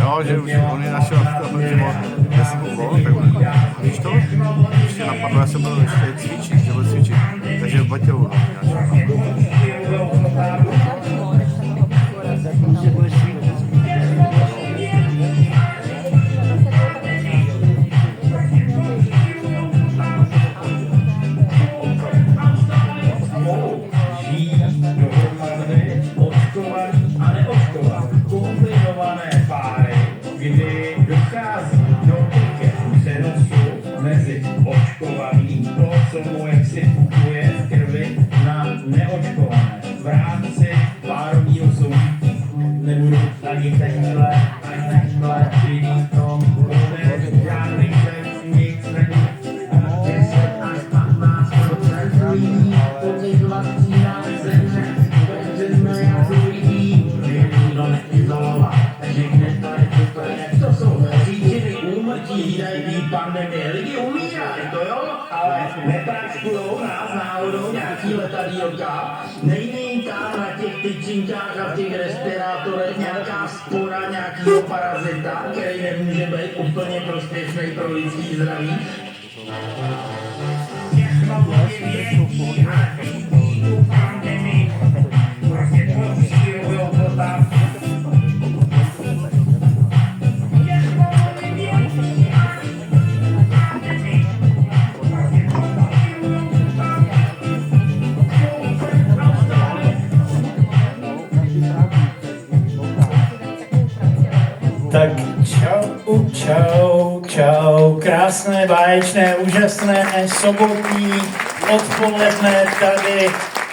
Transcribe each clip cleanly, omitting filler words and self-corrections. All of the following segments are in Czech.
No, že už on je našel život bez úkol, tak víš to? Ještě napadlo, já jsem byl ještě cvičit, že byl cvičit, takže v Baťovu kdy dochází do přenosu mezi očkovaným, to, co mu jaksi funguje v krvi, na neočkované. V rámci párovního soužití nebudu ani takhle, jiný tom, žádný sex, nic není. 10 až 15% lidí po těch vakcínách zemře, protože jsme jak lidí, nikdo neizolovat. Takže to jsou příčiny úmrtí jídají pandemie. Lidi umírají, to jo, ale nepráčkujou nás náhodou nějaký letadílka. Nejde jim tam na těch tyčinkách a v těch respirátorech nějaká spora nějakého parazita, který nemůže být úplně prospěšný pro lidský zdraví. Tak čau, krásné, báječné, úžasné, sobotní odpoledne tady.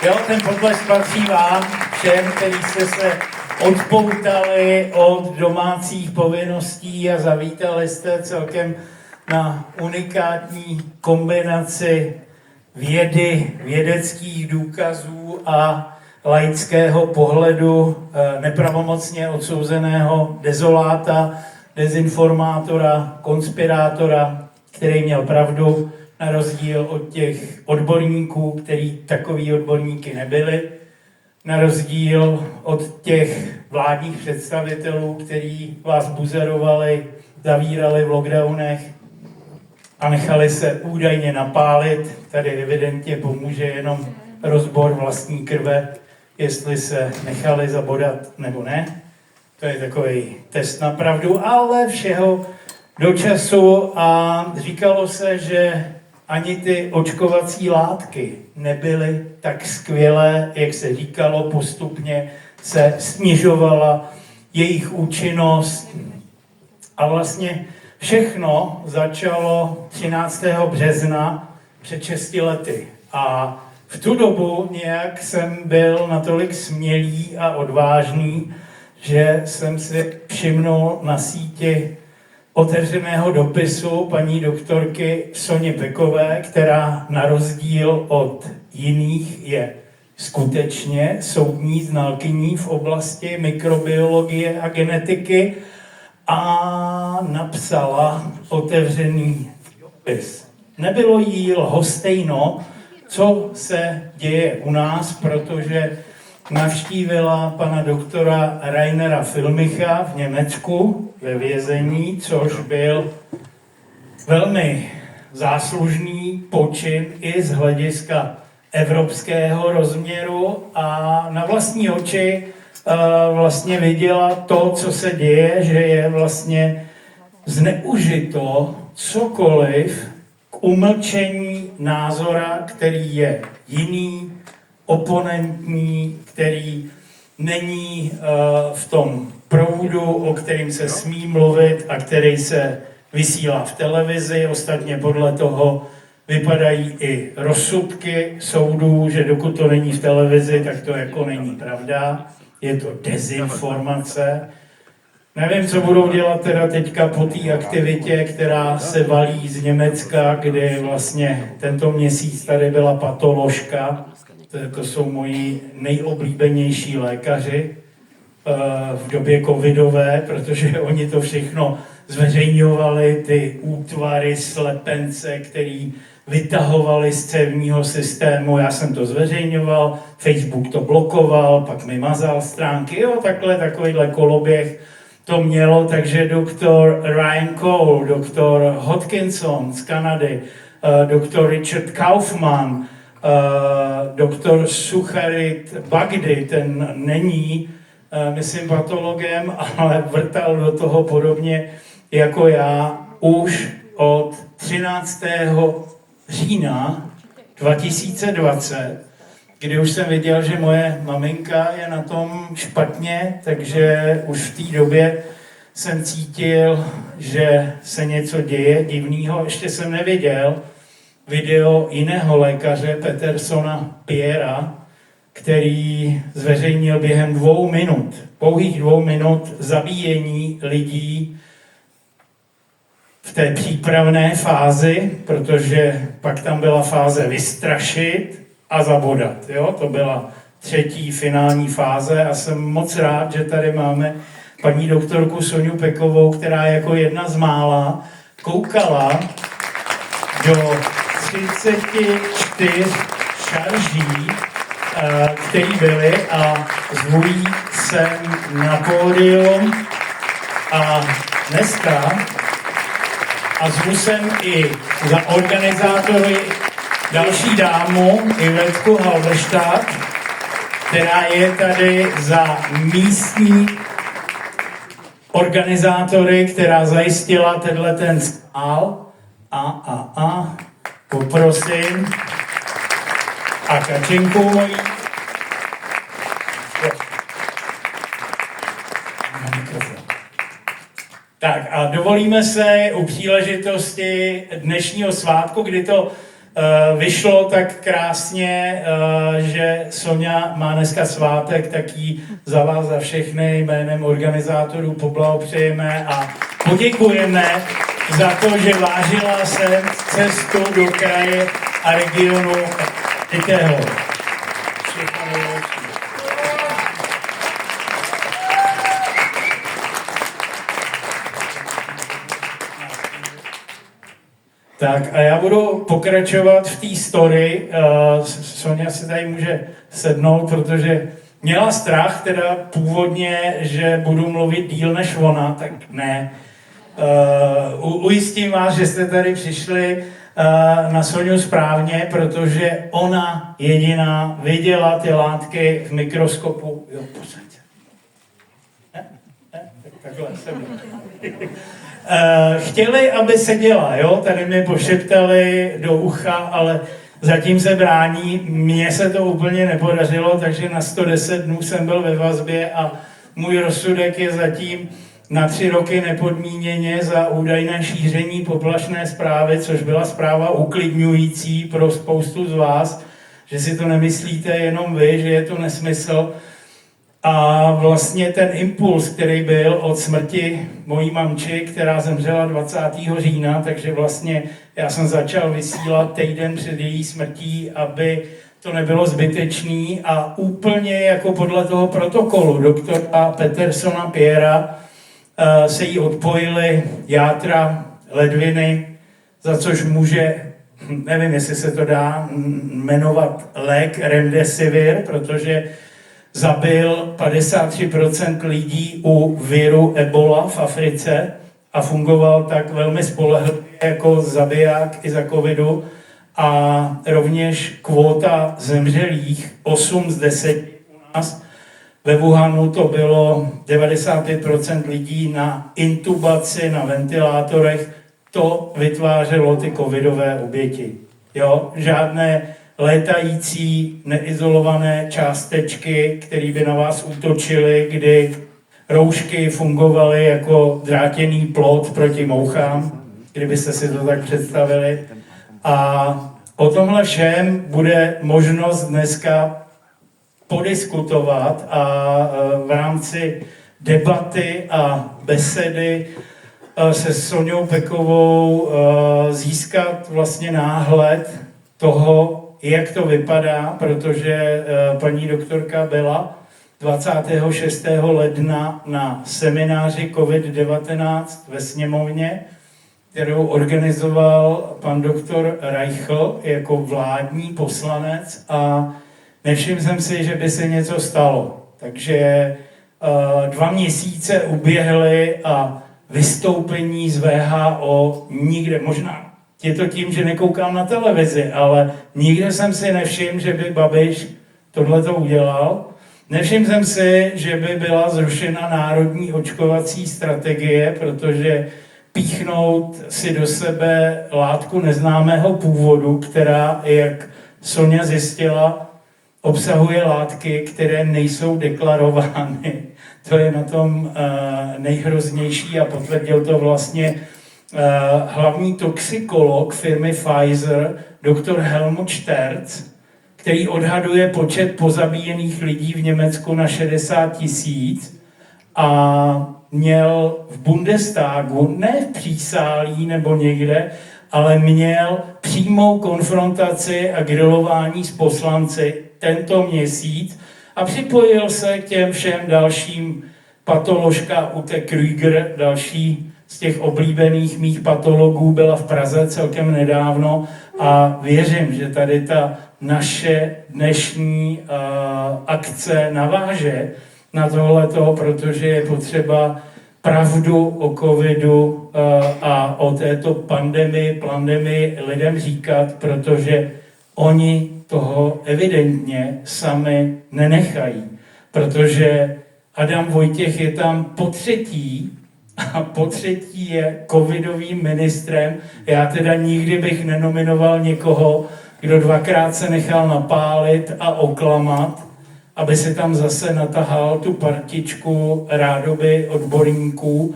Jo, ten potlesk patří vám všem, kteří jste se odpoutali od domácích povinností a zavítali jste celkem na unikátní kombinaci vědy, vědeckých důkazů a laického pohledu nepravomocně odsouzeného dezoláta, dezinformátora, konspirátora, který měl pravdu, na rozdíl od těch odborníků, kteří takový odborníky nebyli, na rozdíl od těch vládních představitelů, kteří vás buzerovali, zavírali v lockdownech a nechali se údajně napálit. Tady evidentně pomůže jenom rozbor vlastní krve, jestli se nechali zabodat nebo ne. To je takový test na pravdu, ale všeho do času a říkalo se, že ani ty očkovací látky nebyly tak skvělé, jak se říkalo, postupně se snižovala jejich účinnost a vlastně všechno začalo 13. března před 6 lety a v tu dobu nějak jsem byl natolik smělý a odvážný, že jsem si všimnul na síti otevřeného dopisu paní doktorky Soni Pekové, která na rozdíl od jiných je skutečně soudní znalkyní v oblasti mikrobiologie a genetiky a napsala otevřený dopis. Nebylo jí lhostejno, co se děje u nás, protože navštívila pana doktora Rainera Filmicha v Německu ve vězení, což byl velmi záslužný počin i z hlediska evropského rozměru a na vlastní oči vlastně viděla to, co se děje, že je vlastně zneužito cokoliv k umlčení názora, který je jiný, oponentní, který není v tom proudu, o kterým se smí mluvit a který se vysílá v televizi. Ostatně podle toho vypadají i rozsudky soudů, že dokud to není v televizi, tak to jako není pravda. Je to dezinformace. Nevím, co budou dělat teda teďka po té aktivitě, která se valí z Německa, kdy vlastně tento měsíc tady byla patoložka. To jsou moji nejoblíbenější lékaři v době covidové, protože oni to všechno zveřejňovali, ty útvary, slepence, který vytahovali z cévního systému. Já jsem to zveřejňoval, Facebook to blokoval, pak mi mazal stránky, jo, takovýhle koloběh to mělo, takže doktor Ryan Cole, doktor Hodkinson z Kanady, doktor Richard Kaufman, doktor Sucharit Bagdi, ten není, myslím, patologem, ale vrtal do toho podobně jako já už od 13. října 2020, kdy už jsem viděl, že moje maminka je na tom špatně, takže už v té době jsem cítil, že se něco děje divného. Ještě jsem neviděl video jiného lékaře, Petersona Piera, který zveřejnil během 2 minut, pouhých 2 minut zabíjení lidí v té přípravné fázi, protože pak tam byla fáze vystrašit a zabodat. Jo? To byla 3. finální fáze a jsem moc rád, že tady máme paní doktorku Soňu Pekovou, která jako jedna z mála koukala do 34 šarží, které byly, a zvu jí sem na pódium a dneska a zvu sem i za organizátory další dámu, Ivetku Halberstadt, která je tady za místní organizátory, která zajistila ten sál. Poprosím. A Kačinku mojí. Tak a dovolíme se u příležitosti dnešního svátku, kdy to vyšlo tak krásně, že Soňa má dneska svátek, tak jí za vás, za všechny jménem organizátorů poblahopřejeme a poděkujeme za to, že vážila sem cestu do kraje a regionu Titého. Tak a já budu pokračovat v té story. Soňa si tady může sednout, protože měla strach teda původně, že budu mluvit díl než ona, tak ne. Ujistím vás, že jste tady přišli na Soňu správně, protože ona jediná viděla ty látky v mikroskopu. Jo, posaď. Takhle jsem. Chtěli, aby seděla, jo, tady mi pošeptali do ucha, ale zatím se brání, mně se to úplně nepodařilo, takže na 110 dnů jsem byl ve vazbě a můj rozsudek je zatím na 3 roky nepodmíněně za údajné šíření poplašné zprávy, což byla zpráva uklidňující pro spoustu z vás, že si to nemyslíte jenom vy, že je to nesmysl. A vlastně ten impuls, který byl od smrti mojí mamči, která zemřela 20. října, takže vlastně já jsem začal vysílat týden před její smrtí, aby to nebylo zbytečný, a úplně jako podle toho protokolu doktora Petersona Piera se jí odpojily játra, ledviny, za což může, nevím, jestli se to dá jmenovat lék Remdesivir, protože zabil 53% lidí u viru Ebola v Africe a fungoval tak velmi spolehlivě jako zabiják i za covidu. A rovněž kvóta zemřelých 8 z 10 u nás. Ve Wuhanu to bylo 95% lidí na intubaci, na ventilátorech. To vytvářelo ty covidové oběti. Jo? Žádné létající, neizolované částečky, které by na vás útočily, kdy roušky fungovaly jako drátěný plot proti mouchám, kdybyste si to tak představili. A o tomhle všem bude možnost dneska podiskutovat a v rámci debaty a besedy se Soňou Pekovou získat vlastně náhled toho, jak to vypadá, protože paní doktorka byla 26. ledna na semináři COVID-19 ve sněmovně, kterou organizoval pan doktor Reichl jako vládní poslanec, a nevšiml jsem si, že by se něco stalo. Takže 2 měsíce uběhly a vystoupení z VHO nikde, možná je to tím, že nekoukám na televizi, ale nikde jsem si nevšiml, že by Babiš tohleto udělal. Nevšiml jsem si, že by byla zrušena národní očkovací strategie, protože píchnout si do sebe látku neznámého původu, která, jak Sonja zjistila, obsahuje látky, které nejsou deklarovány. To je na tom nejhroznější a potvrdil to vlastně hlavní toxikolog firmy Pfizer, doktor Helmut Sterz, který odhaduje počet pozabíjených lidí v Německu na 60 000 a měl v Bundestagu, ne v přísálí nebo někde, ale měl přímou konfrontaci a grilování s poslanci tento měsíc a připojil se k těm všem dalším patoložka Ute Krüger, další z těch oblíbených mých patologů, byla v Praze celkem nedávno a věřím, že tady ta naše dnešní akce naváže na tohleto, protože je potřeba pravdu o covidu a o této pandemii lidem říkat, protože oni toho evidentně sami nenechají, protože Adam Vojtěch je tam potřetí a potřetí je covidovým ministrem. Já teda nikdy bych nenominoval někoho, kdo 2krát se nechal napálit a oklamat, aby se tam zase natahal tu partičku rádoby odborníků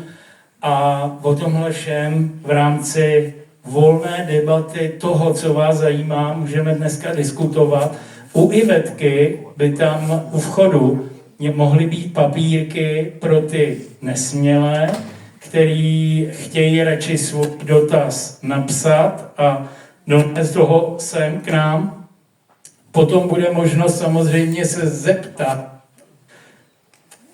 a o tomhle všem v rámci volné debaty toho, co vás zajímá, můžeme dneska diskutovat. U Ivetky by tam u vchodu mohly být papírky pro ty nesmělé, který chtějí radši svůj dotaz napsat a donést toho sem k nám. Potom bude možnost samozřejmě se zeptat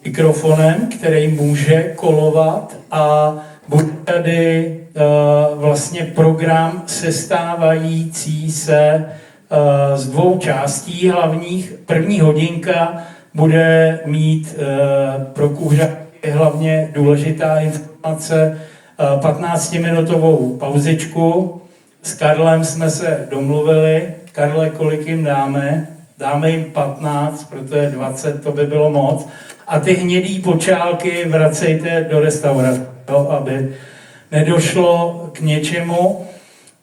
mikrofonem, který může kolovat a bude tady vlastně program sestávající se z 2 částí hlavních. První hodinka bude mít pro kuřáky hlavně důležitá informace 15-minutovou pauzičku. S Karlem jsme se domluvili. Karle, kolik jim dáme? Dáme jim 15, protože 20 to by bylo moc. A ty hnědý počálky vracejte do restaurace, aby nedošlo k něčemu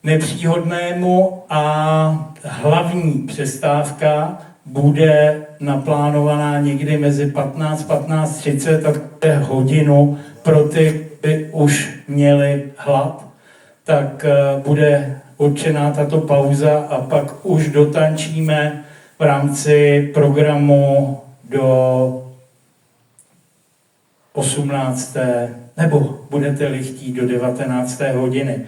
nepříhodnému a hlavní přestávka bude naplánovaná někdy mezi 15:30 a bude hodinu pro ty, by už měli hlad, tak bude určená tato pauza a pak už dotančíme v rámci programu do 18. nebo budete-li chtít do 19. hodiny.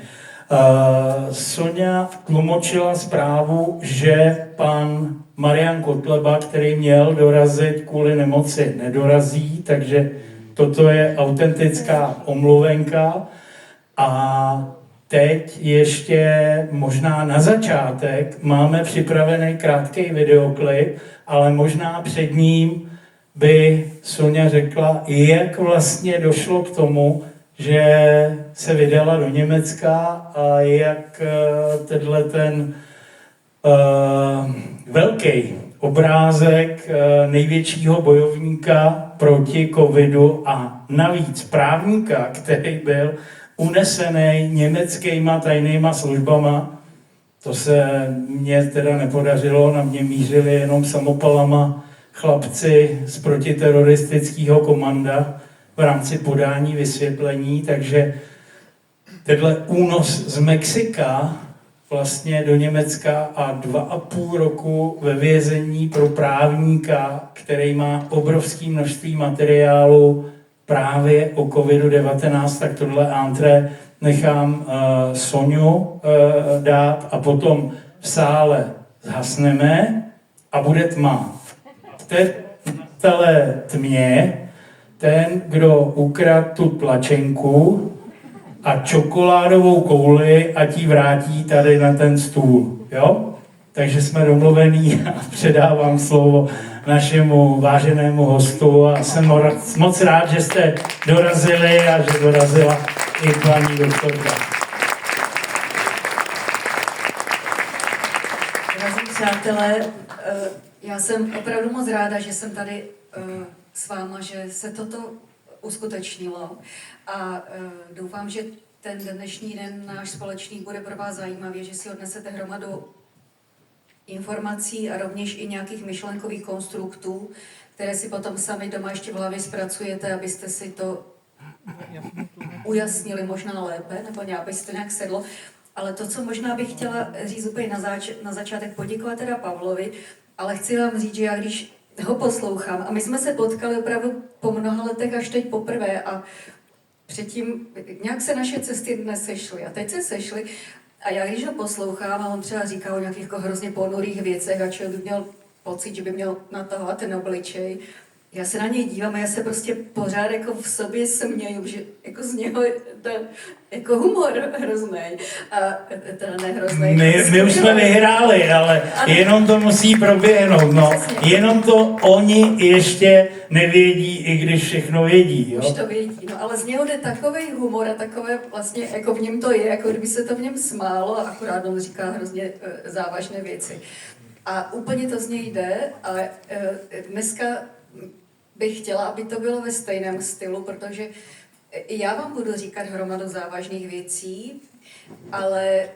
Sonja tlumočila zprávu, že pan Marian Kotleba, který měl dorazit kvůli nemoci, nedorazí, takže toto je autentická omluvenka. A teď ještě možná na začátek máme připravený krátký videoklip, ale možná před ním by Sonja řekla, jak vlastně došlo k tomu, že se vydala do Německa a jak tenhle ten velký obrázek největšího bojovníka proti covidu a navíc právníka, který byl unesený německýma tajnýma službama. To se mně teda nepodařilo, na mě mířili jenom samopalama chlapci z protiteroristického komanda v rámci podání vysvětlení, takže tenhle únos z Mexika vlastně do Německa a 2,5 roku ve vězení pro právníka, který má obrovské množství materiálu právě o COVID-19, tak tohle antré nechám Soňu dát a potom v sále zhasneme a bude tma. V té tmě ten, kdo ukradl tu tlačenku a čokoládovou kouli, ať ji vrátí tady na ten stůl, jo? Takže jsme domluvení a předávám slovo našemu váženému hostu a jsem moc rád, že jste dorazili a že dorazila i paní doktorka. Drazí přátelé, já jsem opravdu moc ráda, že jsem tady s váma, že se toto uskutečnilo a doufám, že ten dnešní den náš společný bude pro vás zajímavý, že si odnesete hromadu informací a rovněž i nějakých myšlenkových konstruktů, které si potom sami doma ještě v hlavě zpracujete, abyste si to ujasnili možná lépe, nebo nějak byste nějak sedlo. Ale to, co možná bych chtěla říct úplně na začátek, poděkovat teda Pavlovi, ale chci vám říct, že já když ho poslouchám, a my jsme se potkali opravdu po mnoha letech až teď poprvé a předtím nějak se naše cesty dnes sešly a teď se sešly a já když ho poslouchám a on třeba říká o nějakých jako hrozně ponurých věcech a člověk by měl pocit, že by měl natahovat ten obličej, já se na něj dívám a já se prostě pořád jako v sobě směju, že jako z něho ten jako humor hroznej. A teda ne hroznej. My už jsme vyhráli, ale ano. Jenom to musí proběhnout. No. Jenom to oni ještě nevědí, i když všechno vědí. Jo? Už to vědí, no ale z něho jde takovej humor a takové vlastně, jako v něm to je, jako kdyby se to v něm smálo a akorát on říká hrozně závažné věci. A úplně to z něj jde, ale dneska bych chtěla, aby to bylo ve stejném stylu, protože já vám budu říkat hromadu závažných věcí, ale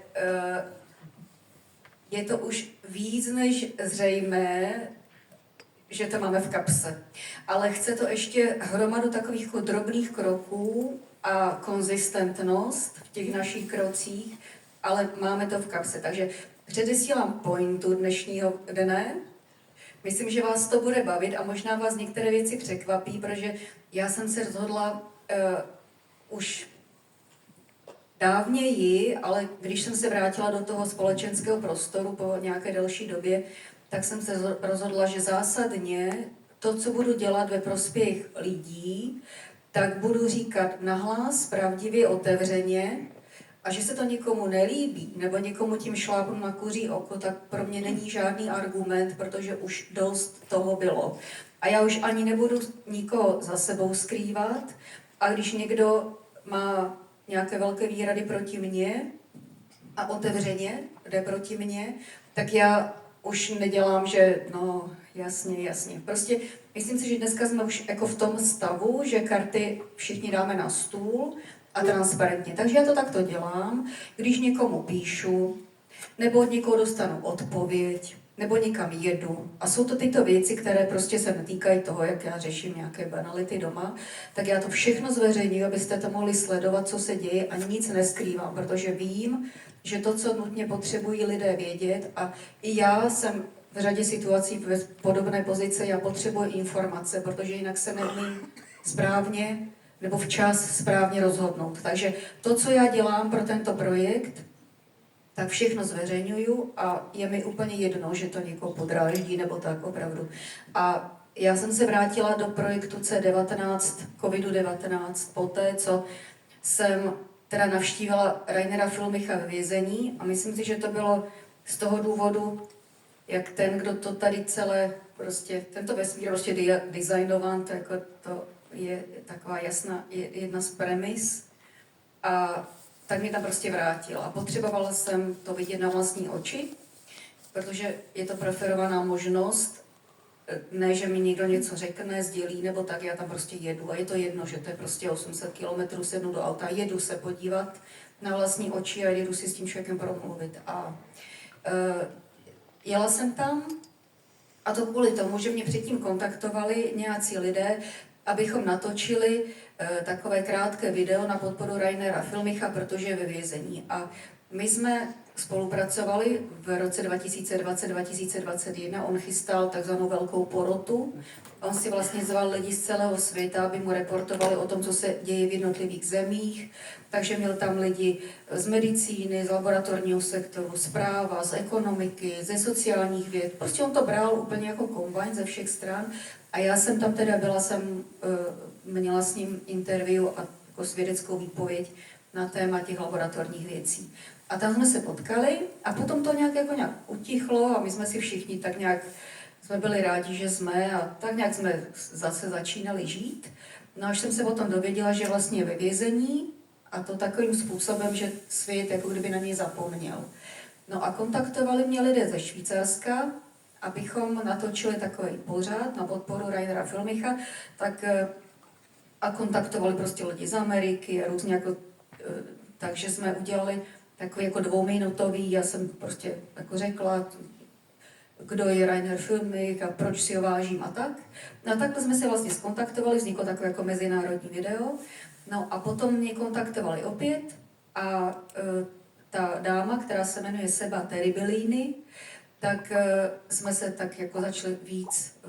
je to už víc než zřejmé, že to máme v kapse. Ale chce to ještě hromadu takových jako drobných kroků a konzistentnost v těch našich krocích, ale máme to v kapse. Takže předesílám pointu dnešního dne. Myslím, že vás to bude bavit a možná vás některé věci překvapí, protože já jsem se rozhodla už dávněji, ale když jsem se vrátila do toho společenského prostoru po nějaké delší době, tak jsem se rozhodla, že zásadně to, co budu dělat ve prospěch lidí, tak budu říkat nahlas, pravdivě, otevřeně, a že se to někomu nelíbí, nebo někomu tím šlápnu na kuří oko, tak pro mě není žádný argument, protože už dost toho bylo. A já už ani nebudu nikoho za sebou skrývat, a když někdo má nějaké velké výhrady proti mně a otevřeně jde proti mně, tak já už nedělám, že no jasně. Prostě myslím si, že dneska jsme už jako v tom stavu, že karty všichni dáme na stůl, a transparentně. Takže já to takto dělám, když někomu píšu, nebo od někoho dostanu odpověď, nebo někam jedu. A jsou to tyto věci, které prostě se netýkají toho, jak já řeším nějaké banality doma, tak já to všechno zveřejňuji, abyste to mohli sledovat, co se děje a nic neskrývám, protože vím, že to, co nutně potřebují lidé vědět, a i já jsem v řadě situací v podobné pozici, já potřebuji informace, protože jinak se neumím správně nebo včas správně rozhodnout. Takže to, co já dělám pro tento projekt, tak všechno zveřejňuju a je mi úplně jedno, že to někoho podráždí nebo tak opravdu. A já jsem se vrátila do projektu C19, COVID-19, poté, co jsem teda navštívila Rainera Filmicha ve vězení a myslím si, že to bylo z toho důvodu, jak ten, kdo to tady celé, prostě tento vesmír prostě designovan, to jako to je taková jasná, jedna z premis a tak mě tam prostě vrátil a potřebovala jsem to vidět na vlastní oči, protože je to preferovaná možnost, ne, že mi někdo něco řekne, sdělí nebo tak, já tam prostě jedu a je to jedno, že to je prostě 800 kilometrů, sednu do auta, jedu se podívat na vlastní oči a jedu si s tím člověkem promluvit a jela jsem tam a to kvůli tomu, že mě předtím kontaktovali nějací lidé, abychom natočili takové krátké video na podporu Rainera Filmicha, protože je ve vězení. A my jsme spolupracovali v roce 2020-2021, on chystal takzvanou velkou porotu. On si vlastně zval lidi z celého světa, aby mu reportovali o tom, co se děje v jednotlivých zemích. Takže měl tam lidi z medicíny, z laboratorního sektoru, z práva, z ekonomiky, ze sociálních věd. Prostě on to bral úplně jako kombajn ze všech stran. A já jsem tam teda byla, měla s ním interview a jako svědeckou výpověď na téma těch laboratorních věcí. A tam jsme se potkali a potom to nějak utichlo a my jsme si všichni tak nějak jsme byli rádi, že jsme a tak nějak jsme zase začínali žít. No až jsem se potom dověděla, že vlastně je ve vězení a to takovým způsobem, že svět jako kdyby na něj zapomněl. No a kontaktovali mě lidé ze Švýcarska, abychom natočili takový pořad na podporu Rainera Filmicha, tak a kontaktovali prostě lidi z Ameriky a různě jako, takže jsme udělali takový jako 2minutový, já jsem prostě jako řekla, kdo je Rainer Filmich a proč si ho vážím a tak. No a takhle jsme se vlastně skontaktovali, vzniklo takové jako mezinárodní video. No a potom mě kontaktovali opět a ta dáma, která se jmenuje Seba Terribellini, tak jsme se tak jako začali víc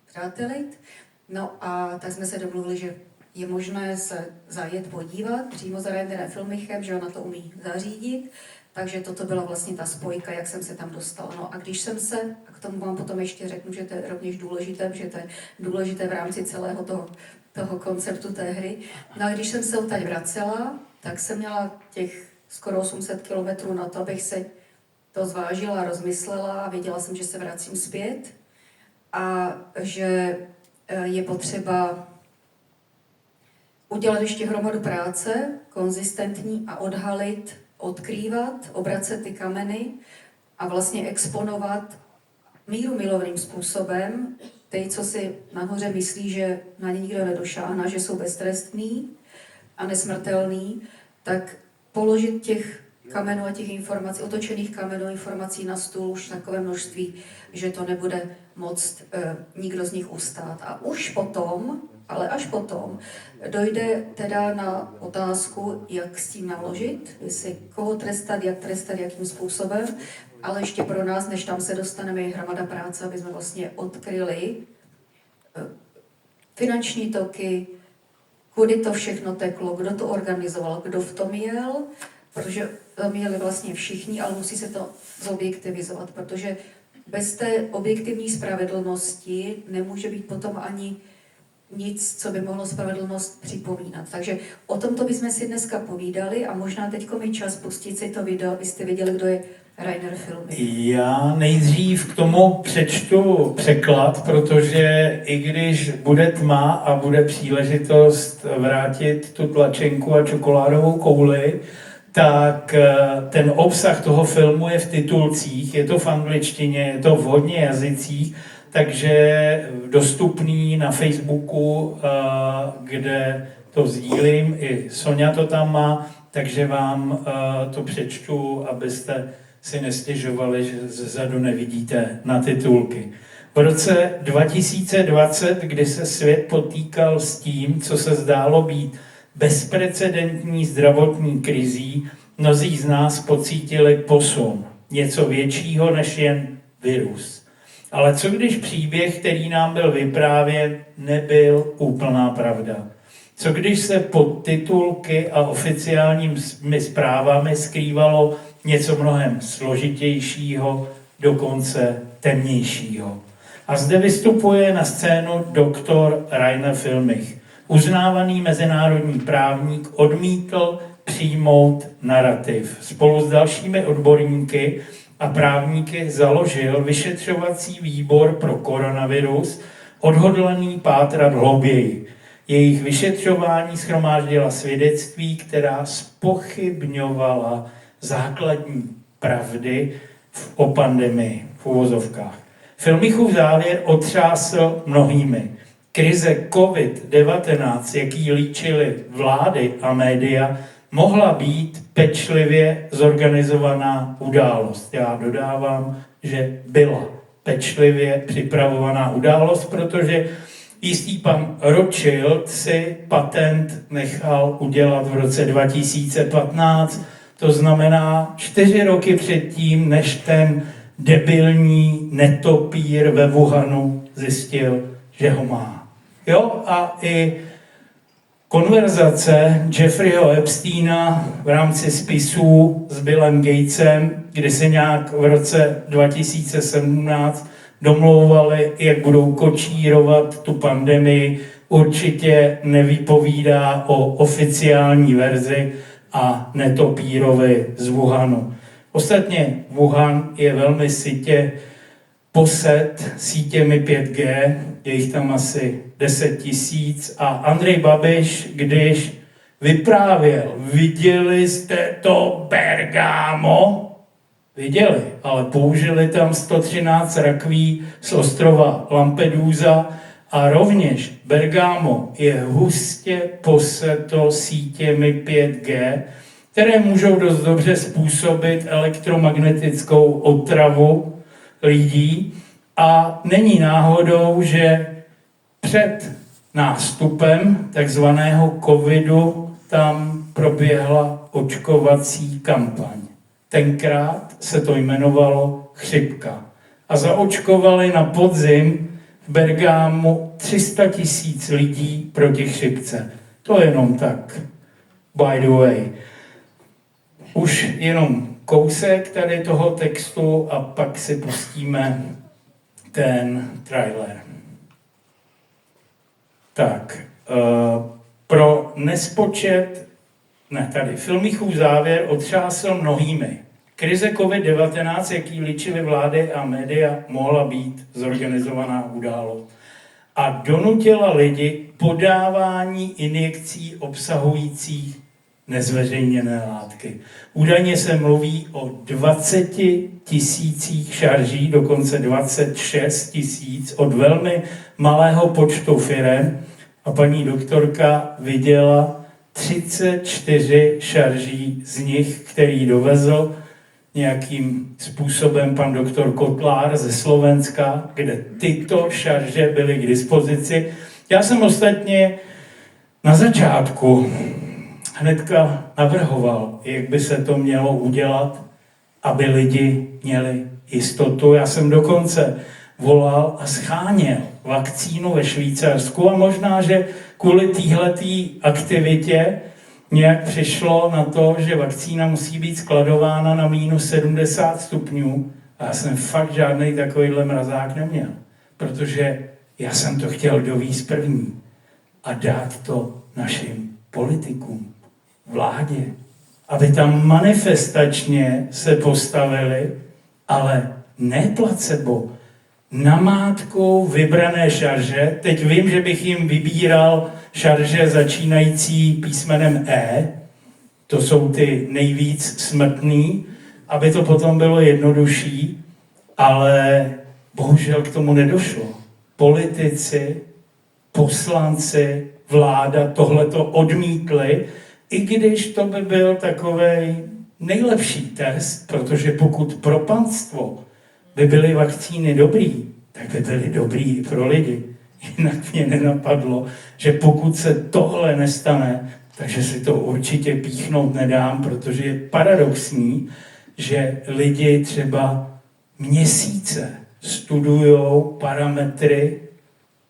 přátelit. No a tak jsme se domluvili, že je možné se zajet podívat přímo za Rainerem Filmichem, že on na to umí zařídit. Takže toto byla vlastně ta spojka, jak jsem se tam dostala. No a když jsem se, a k tomu vám potom ještě řeknu, že to je rovněž důležité, že to je důležité v rámci celého toho konceptu té hry. No a když jsem se odtaď vracela, tak jsem měla těch skoro 800 kilometrů na to, abych se to zvážila, rozmyslela a věděla jsem, že se vracím zpět a že je potřeba udělat ještě hromadu práce, konzistentní a odhalit, odkrývat, obracet ty kameny a vlastně exponovat míru milovným způsobem ty, co si nahoře myslí, že na ně nikdo nedošáhne, že jsou beztrestní a nesmrtelný, tak položit těch kamenů a těch informací, otočených kamenů informací na stůl už takové množství, že to nebude moct nikdo z nich ustát. A už potom, ale až potom, dojde teda na otázku, jak s tím naložit, jestli koho trestat, jakým způsobem, ale ještě pro nás, než tam se dostaneme, je hromada práce, aby jsme vlastně odkryli finanční toky, kudy to všechno teklo, kdo to organizoval, kdo v tom jel, protože tam jeli vlastně všichni, ale musí se to zobjektivizovat, protože bez té objektivní spravedlnosti nemůže být potom ani nic, co by mohlo spravedlnost připomínat. Takže o tomto bychom si dneska povídali a možná teďko mi čas pustit si to video, abyste viděli, kdo je Rainer Filmich. Já nejdřív k tomu přečtu překlad, protože i když bude tma a bude příležitost vrátit tu tlačenku a čokoládovou kouli, tak ten obsah toho filmu je v titulcích, je to v angličtině, je to v hodně jazycích, takže dostupný na Facebooku, kde to sdílím, i Sonja to tam má, takže vám to přečtu, abyste si nestěžovali, že zezadu nevidíte na titulky. V roce 2020, kdy se svět potýkal s tím, co se zdálo být bezprecedentní zdravotní krizí, mnozí z nás pocítili posun, něco většího než jen virus. Ale co když příběh, který nám byl vyprávěn, nebyl úplná pravda? Co když se pod titulky a oficiálními zprávami skrývalo něco mnohem složitějšího, dokonce temnějšího? A zde vystupuje na scénu doktor Rainer Filmich. Uznávaný mezinárodní právník odmítl přijmout narrativ. Spolu s dalšími odborníky a právníky založil vyšetřovací výbor pro koronavirus, odhodlaný pátrat hlouběji. Jejich vyšetřování shromáždila svědectví, která zpochybňovala základní pravdy o pandemii v uvozovkách. Filmichův závěr otřásl mnohými. Krize COVID-19, jaký líčily vlády a média, mohla být pečlivě zorganizovaná událost. Já dodávám, že byla pečlivě připravovaná událost, protože jistý pan Rothschild si patent nechal udělat v roce 2015, to znamená 4 roky předtím, než ten debilní netopír ve Wuhanu zjistil, že ho má. Jo, a i konverzace Jeffreyho Epsteina v rámci spisů s Billem Gatesem, kdy se nějak v roce 2017 domlouvali, jak budou kočírovat tu pandemii, určitě nevypovídá o oficiální verzi a netopírovi z Wuhanu. Ostatně Wuhan je velmi sytě posed sítěmi 5G, je jich tam asi 10 000 a Andrej Babiš, když vyprávěl, viděli jste to Bergamo? Viděli, ale použili tam 113 rakví z ostrova Lampedusa a rovněž Bergamo je hustě poseto sítěmi 5G, které můžou dost dobře způsobit elektromagnetickou otravu lidí a není náhodou, že před nástupem takzvaného covidu tam proběhla očkovací kampaň. Tenkrát se to jmenovalo chřipka. A zaočkovali na podzim v Bergámu 300 000 lidí proti chřipce. To je jenom tak, by the way. Už jenom kousek tady toho textu a pak si pustíme ten trailer. Tak, pro nespočet, Filmichův závěr otřásl mnohými. Krize COVID-19, jaký líčily vlády a média, mohla být zorganizovaná událost. A donutila lidi k podávání injekcí obsahujících nezveřejněné látky. Údajně se mluví o 20 000 šarží, dokonce 26 000 od velmi malého počtu firem a paní doktorka viděla 34 šarží z nich, který dovezl nějakým způsobem pan doktor Kotlár ze Slovenska, kde tyto šarže byly k dispozici. Já jsem ostatně na začátku hnedka navrhoval, jak by se to mělo udělat, aby lidi měli jistotu. Já jsem dokonce volal a scháněl vakcínu ve Švýcarsku a možná, že kvůli téhletý aktivitě nějak přišlo na to, že vakcína musí být skladována na minus 70 stupňů a já jsem fakt žádný takovýhle mrazák neměl, protože já jsem to chtěl dovízt první a dát to našim politikům, vládě, aby tam manifestačně se postavili, ale ne placebo, namátkou vybrané šarže. Teď vím, že bych jim vybíral šarže začínající písmenem E, to jsou ty nejvíc smrtný, aby to potom bylo jednodušší, ale bohužel k tomu nedošlo. Politici, poslanci, vláda tohleto odmítli, i když to by byl takovej nejlepší test, protože pokud pro panstvo by byly vakcíny dobrý, tak by byly dobrý i pro lidi. Jinak mě nenapadlo, že pokud se tohle nestane, takže si to určitě píchnout nedám, protože je paradoxní, že lidi třeba měsíce studujou parametry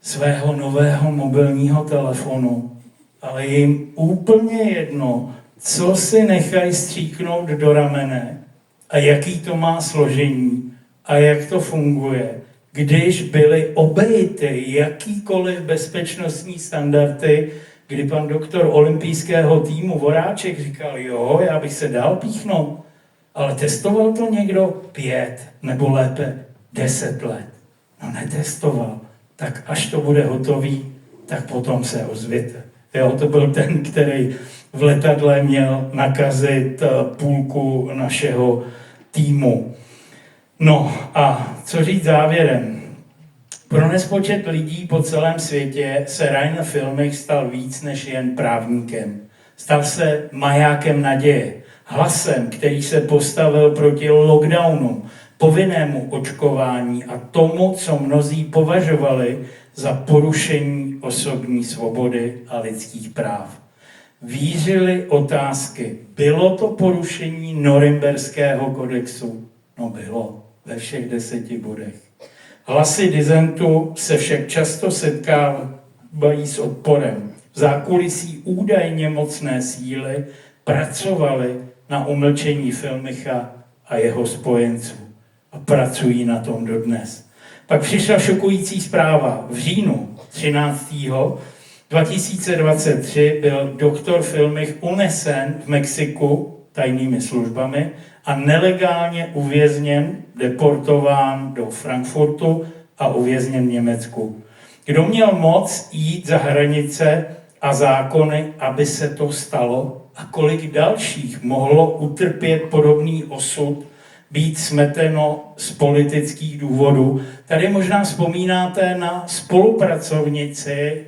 svého nového mobilního telefonu, ale je jim úplně jedno, co si nechají stříknout do ramene a jaký to má složení a jak to funguje, když byly obejity jakýkoliv bezpečnostní standardy, kdy pan doktor olympijského týmu Voráček říkal, jo, já bych se dal píchnout, ale testoval to někdo 5 nebo lépe 10 let. No netestoval, tak až to bude hotový, tak potom se ozvěte. Jo, to byl ten, který v letadle měl nakazit půlku našeho týmu. No a co říct závěrem? Pro nespočet lidí po celém světě se Rainer Filmich stal víc než jen právníkem. Stal se majákem naděje, hlasem, který se postavil proti lockdownu, povinnému očkování a tomu, co mnozí považovali za porušení osobní svobody a lidských práv. Vířili otázky, bylo to porušení Norimberského kodexu? No bylo, ve všech 10 bodech. Hlasy disentu se však často setkávají s odporem. V zákulisí údajně mocné síly pracovaly na umlčení Filmicha a jeho spojenců. A pracují na tom dodnes. Pak přišla šokující zpráva. V říjnu 13. 2023 byl doktor Filmich unesen v Mexiku tajnými službami a nelegálně uvězněn, deportován do Frankfurtu a uvězněn v Německu. Kdo měl moc jít za hranice a zákony, aby se to stalo? A kolik dalších mohlo utrpět podobný osud, být smeteno z politických důvodů? Tady možná vzpomínáte na spolupracovnici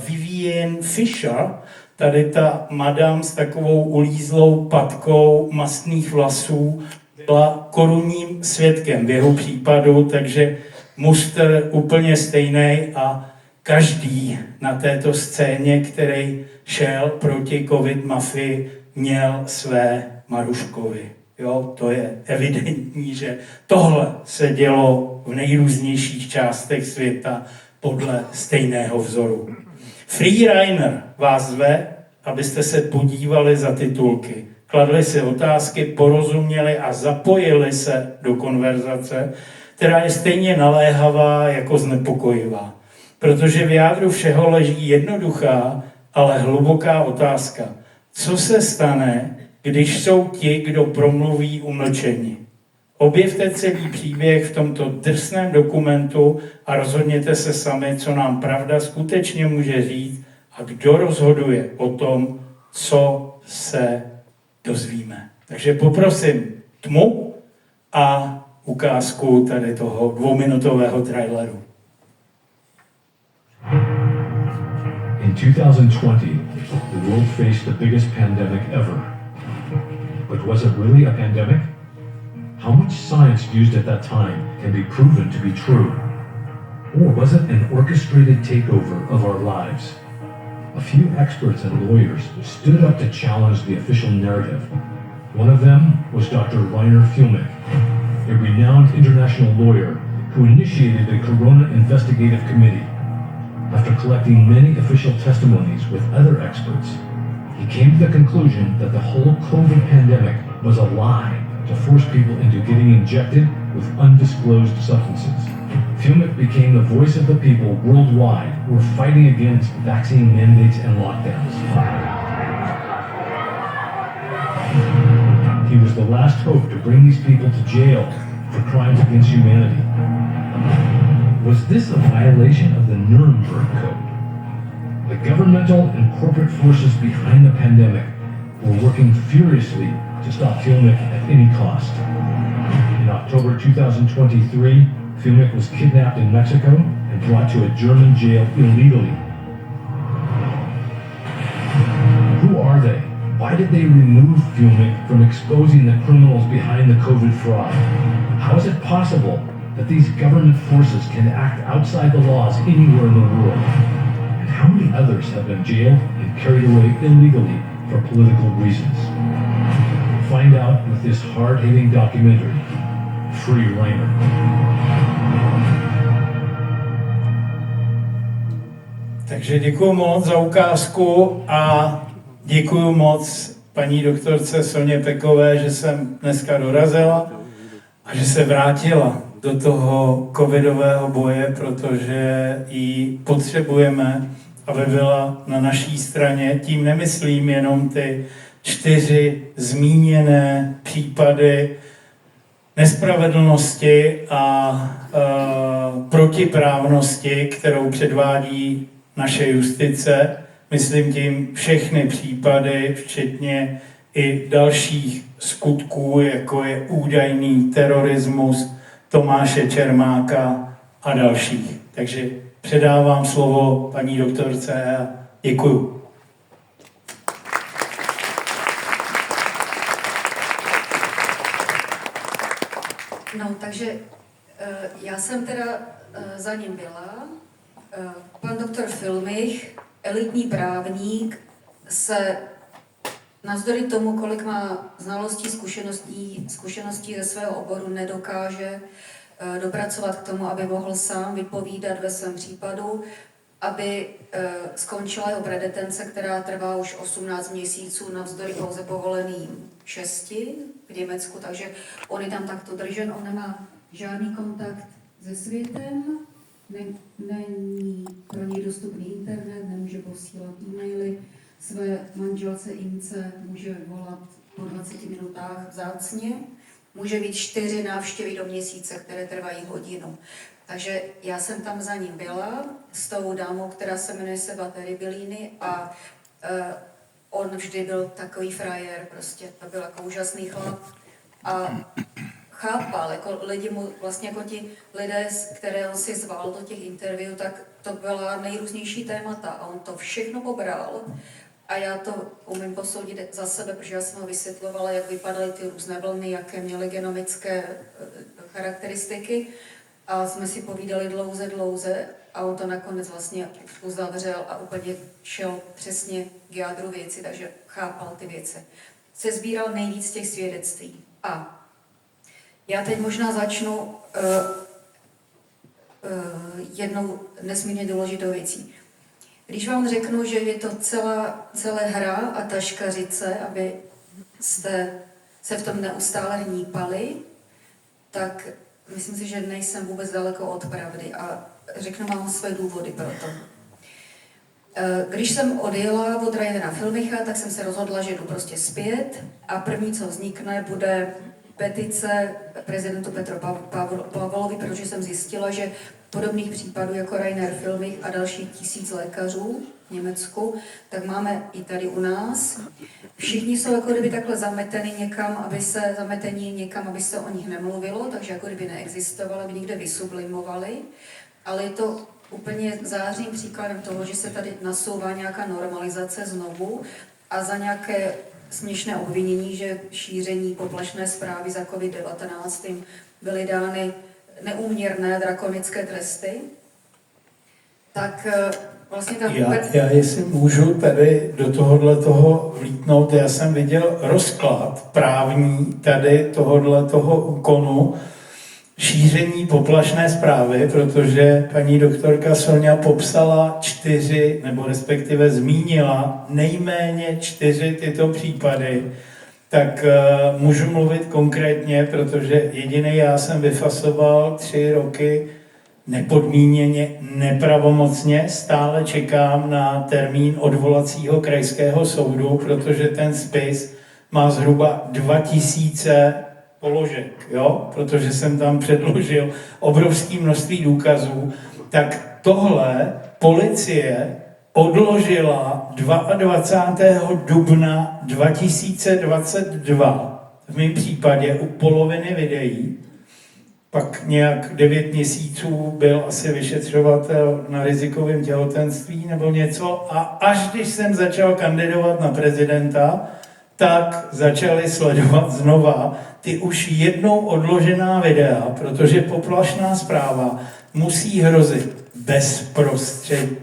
Vivienne Fischer, tady ta madam s takovou ulízlou patkou mastných vlasů byla korunním svědkem v jeho případu, takže muster úplně stejný a každý na této scéně, který šel proti covid mafii, měl své Maruškovy. Jo, to je evidentní, že tohle se dělo v nejrůznějších částech světa podle stejného vzoru. Free Reiner vás zve, abyste se podívali za titulky, kladli si otázky, porozuměli a zapojili se do konverzace, která je stejně naléhavá jako znepokojivá. Protože v jádru všeho leží jednoduchá, ale hluboká otázka. Co se stane, když jsou ti, kdo promluví, umlčeni? Objevte celý příběh v tomto drsném dokumentu a rozhodněte se sami, co nám pravda skutečně může říct a kdo rozhoduje o tom, co se dozvíme. Takže poprosím tmu a ukázku tady toho 2minutového traileru. In 2020, the world faced the biggest pandemic ever. But was it really a pandemic? How much science used at that time can be proven to be true? Or was it an orchestrated takeover of our lives? A few experts and lawyers stood up to challenge the official narrative. One of them was Dr. Rainer Fuellmich, a renowned international lawyer who initiated the Corona Investigative Committee. After collecting many official testimonies with other experts, he came to the conclusion that the whole COVID pandemic was a lie to force people into getting injected with undisclosed substances. Fuellmich became the voice of the people worldwide who were fighting against vaccine mandates and lockdowns. He was the last hope to bring these people to jail for crimes against humanity. Was this a violation of the Nuremberg Code? The governmental and corporate forces behind the pandemic were working furiously to stop Fuellmich at any cost. In October 2023, Fuellmich was kidnapped in Mexico and brought to a German jail illegally. Who are they? Why did they remove Fuellmich from exposing the criminals behind the COVID fraud? How is it possible that these government forces can act outside the laws anywhere in the world? And how many others have been jailed and carried away illegally for political reasons? Find out with this hard-hitting documentary, Free Reiner. Takže děkuji moc za ukázku a děkuji moc paní doktorce Soně Pekové, že jsem dneska dorazila a že se vrátila do toho covidového boje, protože ji potřebujeme, aby byla na naší straně. Tím nemyslím jenom ty 4 zmíněné případy nespravedlnosti a protiprávnosti, kterou předvádí naše justice. Myslím tím všechny případy, včetně i dalších skutků, jako je údajný terorismus Tomáše Čermáka a dalších. Takže předávám slovo paní doktorce a děkuju. No, takže já jsem teda za ním byla. Pan doktor Fuellmich, elitní právník, se navzdory tomu, kolik má znalostí, zkušeností ze svého oboru, nedokáže dopracovat k tomu, aby mohl sám vypovídat ve svém případu, aby skončila jeho predetence, která trvá už 18 měsíců navzdory pouze povoleným 6 v Německu, takže on je tam takto držen, on nemá žádný kontakt se světem, není pro něj dostupný internet, nemůže posílat e-maily, své manželce Ince může volat po 20 minutách vzácně. Může být 4 návštěvy do měsíce, které trvají hodinu. Takže já jsem tam za ním byla s tou dámou, která se jmenuje Sebatery Bellini a on vždy byl takový frajer, prostě to byl jako úžasný chlap a chápal, jako lidi mu, vlastně jako ti lidé, které on si zval do těch interview, tak to byla nejrůznější témata a on to všechno pobral a já to umím posoudit za sebe, protože já jsem ho vysvětlovala, jak vypadaly ty různé vlny, jaké měly genomické charakteristiky a jsme si povídali dlouze a on to nakonec vlastně uzavřel a úplně šel přesně k jádru věci, takže chápal ty věci. Se sbíral nejvíc těch svědectví. A já teď možná začnu jednou nesmírně důležitou věcí. Když vám řeknu, že je to celé hra a taškařice, aby jste se v tom neustále hnípali, tak myslím si, že nejsem vůbec daleko od pravdy a řeknu vám své důvody pro to. Když jsem odjela od Rainera Filmicha, tak jsem se rozhodla, že jdu prostě zpět a první, co vznikne, bude petice prezidentu Petru Pavlovi, protože jsem zjistila, že podobných případů jako Rainer Filmich a další 1000 lékařů v Německu, tak máme i tady u nás. Všichni jsou jako kdyby takhle zametení někam, aby se o nich nemluvilo, takže jako kdyby neexistovalo, aby někde vysublimovali, ale je to úplně zářným příkladem toho, že se tady nasouvá nějaká normalizace znovu a za nějaké směšné obvinění, že šíření poplašné zprávy za COVID-19 jim byly dány neúměrné drakonické tresty, tak vlastně ta... Já jestli můžu tady do toho vlítnout, já jsem viděl rozklad právní tady tohoto úkonu šíření poplašné zprávy, protože paní doktorka Sonja popsala 4, nebo respektive zmínila nejméně 4 tyto případy, tak můžu mluvit konkrétně, protože jediný já jsem vyfasoval 3 roky nepodmíněně, nepravomocně, stále čekám na termín odvolacího krajského soudu, protože ten spis má zhruba 2000 položek, jo? Protože jsem tam předložil obrovské množství důkazů, tak tohle policie odložila 22. dubna 2022, v mém případě u poloviny videí, pak nějak 9 měsíců byl asi vyšetřovatel na rizikovém těhotenství nebo něco a až když jsem začal kandidovat na prezidenta, tak začali sledovat znova ty už jednou odložená videa, protože poplašná zpráva musí hrozit bezprostředně.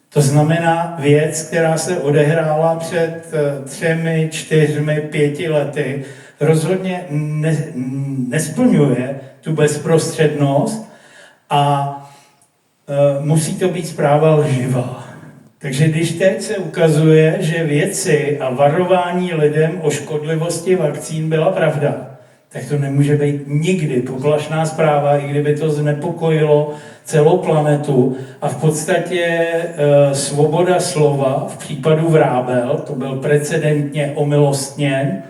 To znamená věc, která se odehrála před 3, 4, 5 lety, rozhodně nesplňuje tu bezprostřednost a musí to být zpráva lživá. Takže když teď se ukazuje, že věci a varování lidem o škodlivosti vakcín byla pravda, tak to nemůže být nikdy poplašná zpráva, i kdyby to znepokojilo celou planetu. A v podstatě svoboda slova v případu Vrábel, to byl precedentně omilostněn,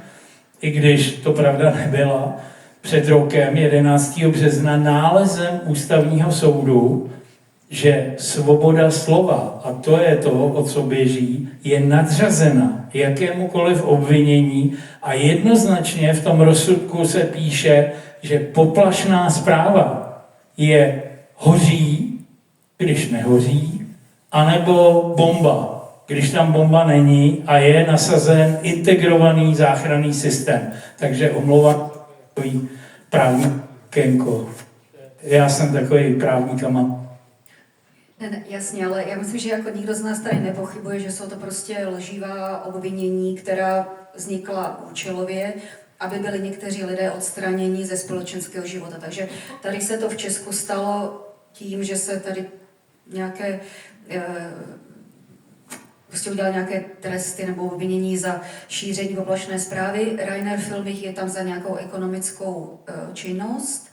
i když to pravda nebyla, před rokem 11. března nálezem ústavního soudu, že svoboda slova, a to je to, o co běží, je nadřazena jakémukoliv obvinění a jednoznačně v tom rozsudku se píše, že poplašná zpráva je hoří, když nehoří, anebo bomba, když tam bomba není a je nasazen integrovaný záchranný systém. Takže omlouvám takový právní okénko. Já jsem takový právník a mám. Ne, jasně, ale já myslím, že jako nikdo z nás tady nepochybuje, že jsou to prostě lživá obvinění, která vznikla účelově, aby byli někteří lidé odstraněni ze společenského života. Takže tady se to v Česku stalo tím, že se tady nějaké prostě udělal nějaké tresty nebo obvinění za šíření poplašné zprávy. Rainer Filmich je tam za nějakou ekonomickou činnost,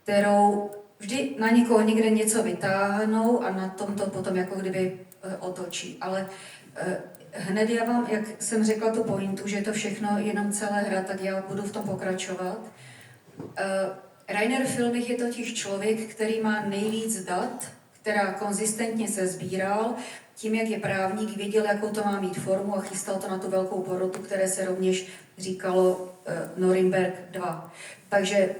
kterou vždy na někoho někde něco vytáhnou a na tom to potom jako kdyby otočí. Ale Hned já vám, jak jsem řekla tu pointu, že je to všechno jenom celé hra, tak já budu v tom pokračovat. Rainer Filmich je totiž člověk, který má nejvíc dat, která konzistentně se sbíral. Tím, jak je právník, věděl, jakou to má mít formu a chystal to na tu velkou porotu, které se rovněž říkalo Norimberg 2. Takže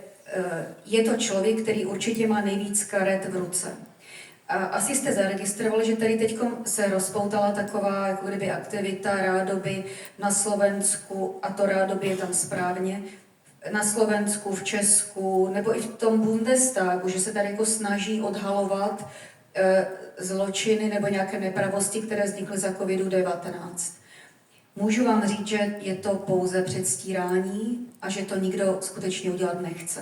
je to člověk, který určitě má nejvíc karet v ruce. A asi jste zaregistrovali, že tady teď se rozpoutala taková jako kdyby aktivita rádoby na Slovensku, a to rádoby je tam správně, na Slovensku, v Česku, nebo i v tom Bundestagu, že se tady jako snaží odhalovat zločiny nebo nějaké nepravosti, které vznikly za COVID-19. Můžu vám říct, že je to pouze předstírání a že to nikdo skutečně udělat nechce.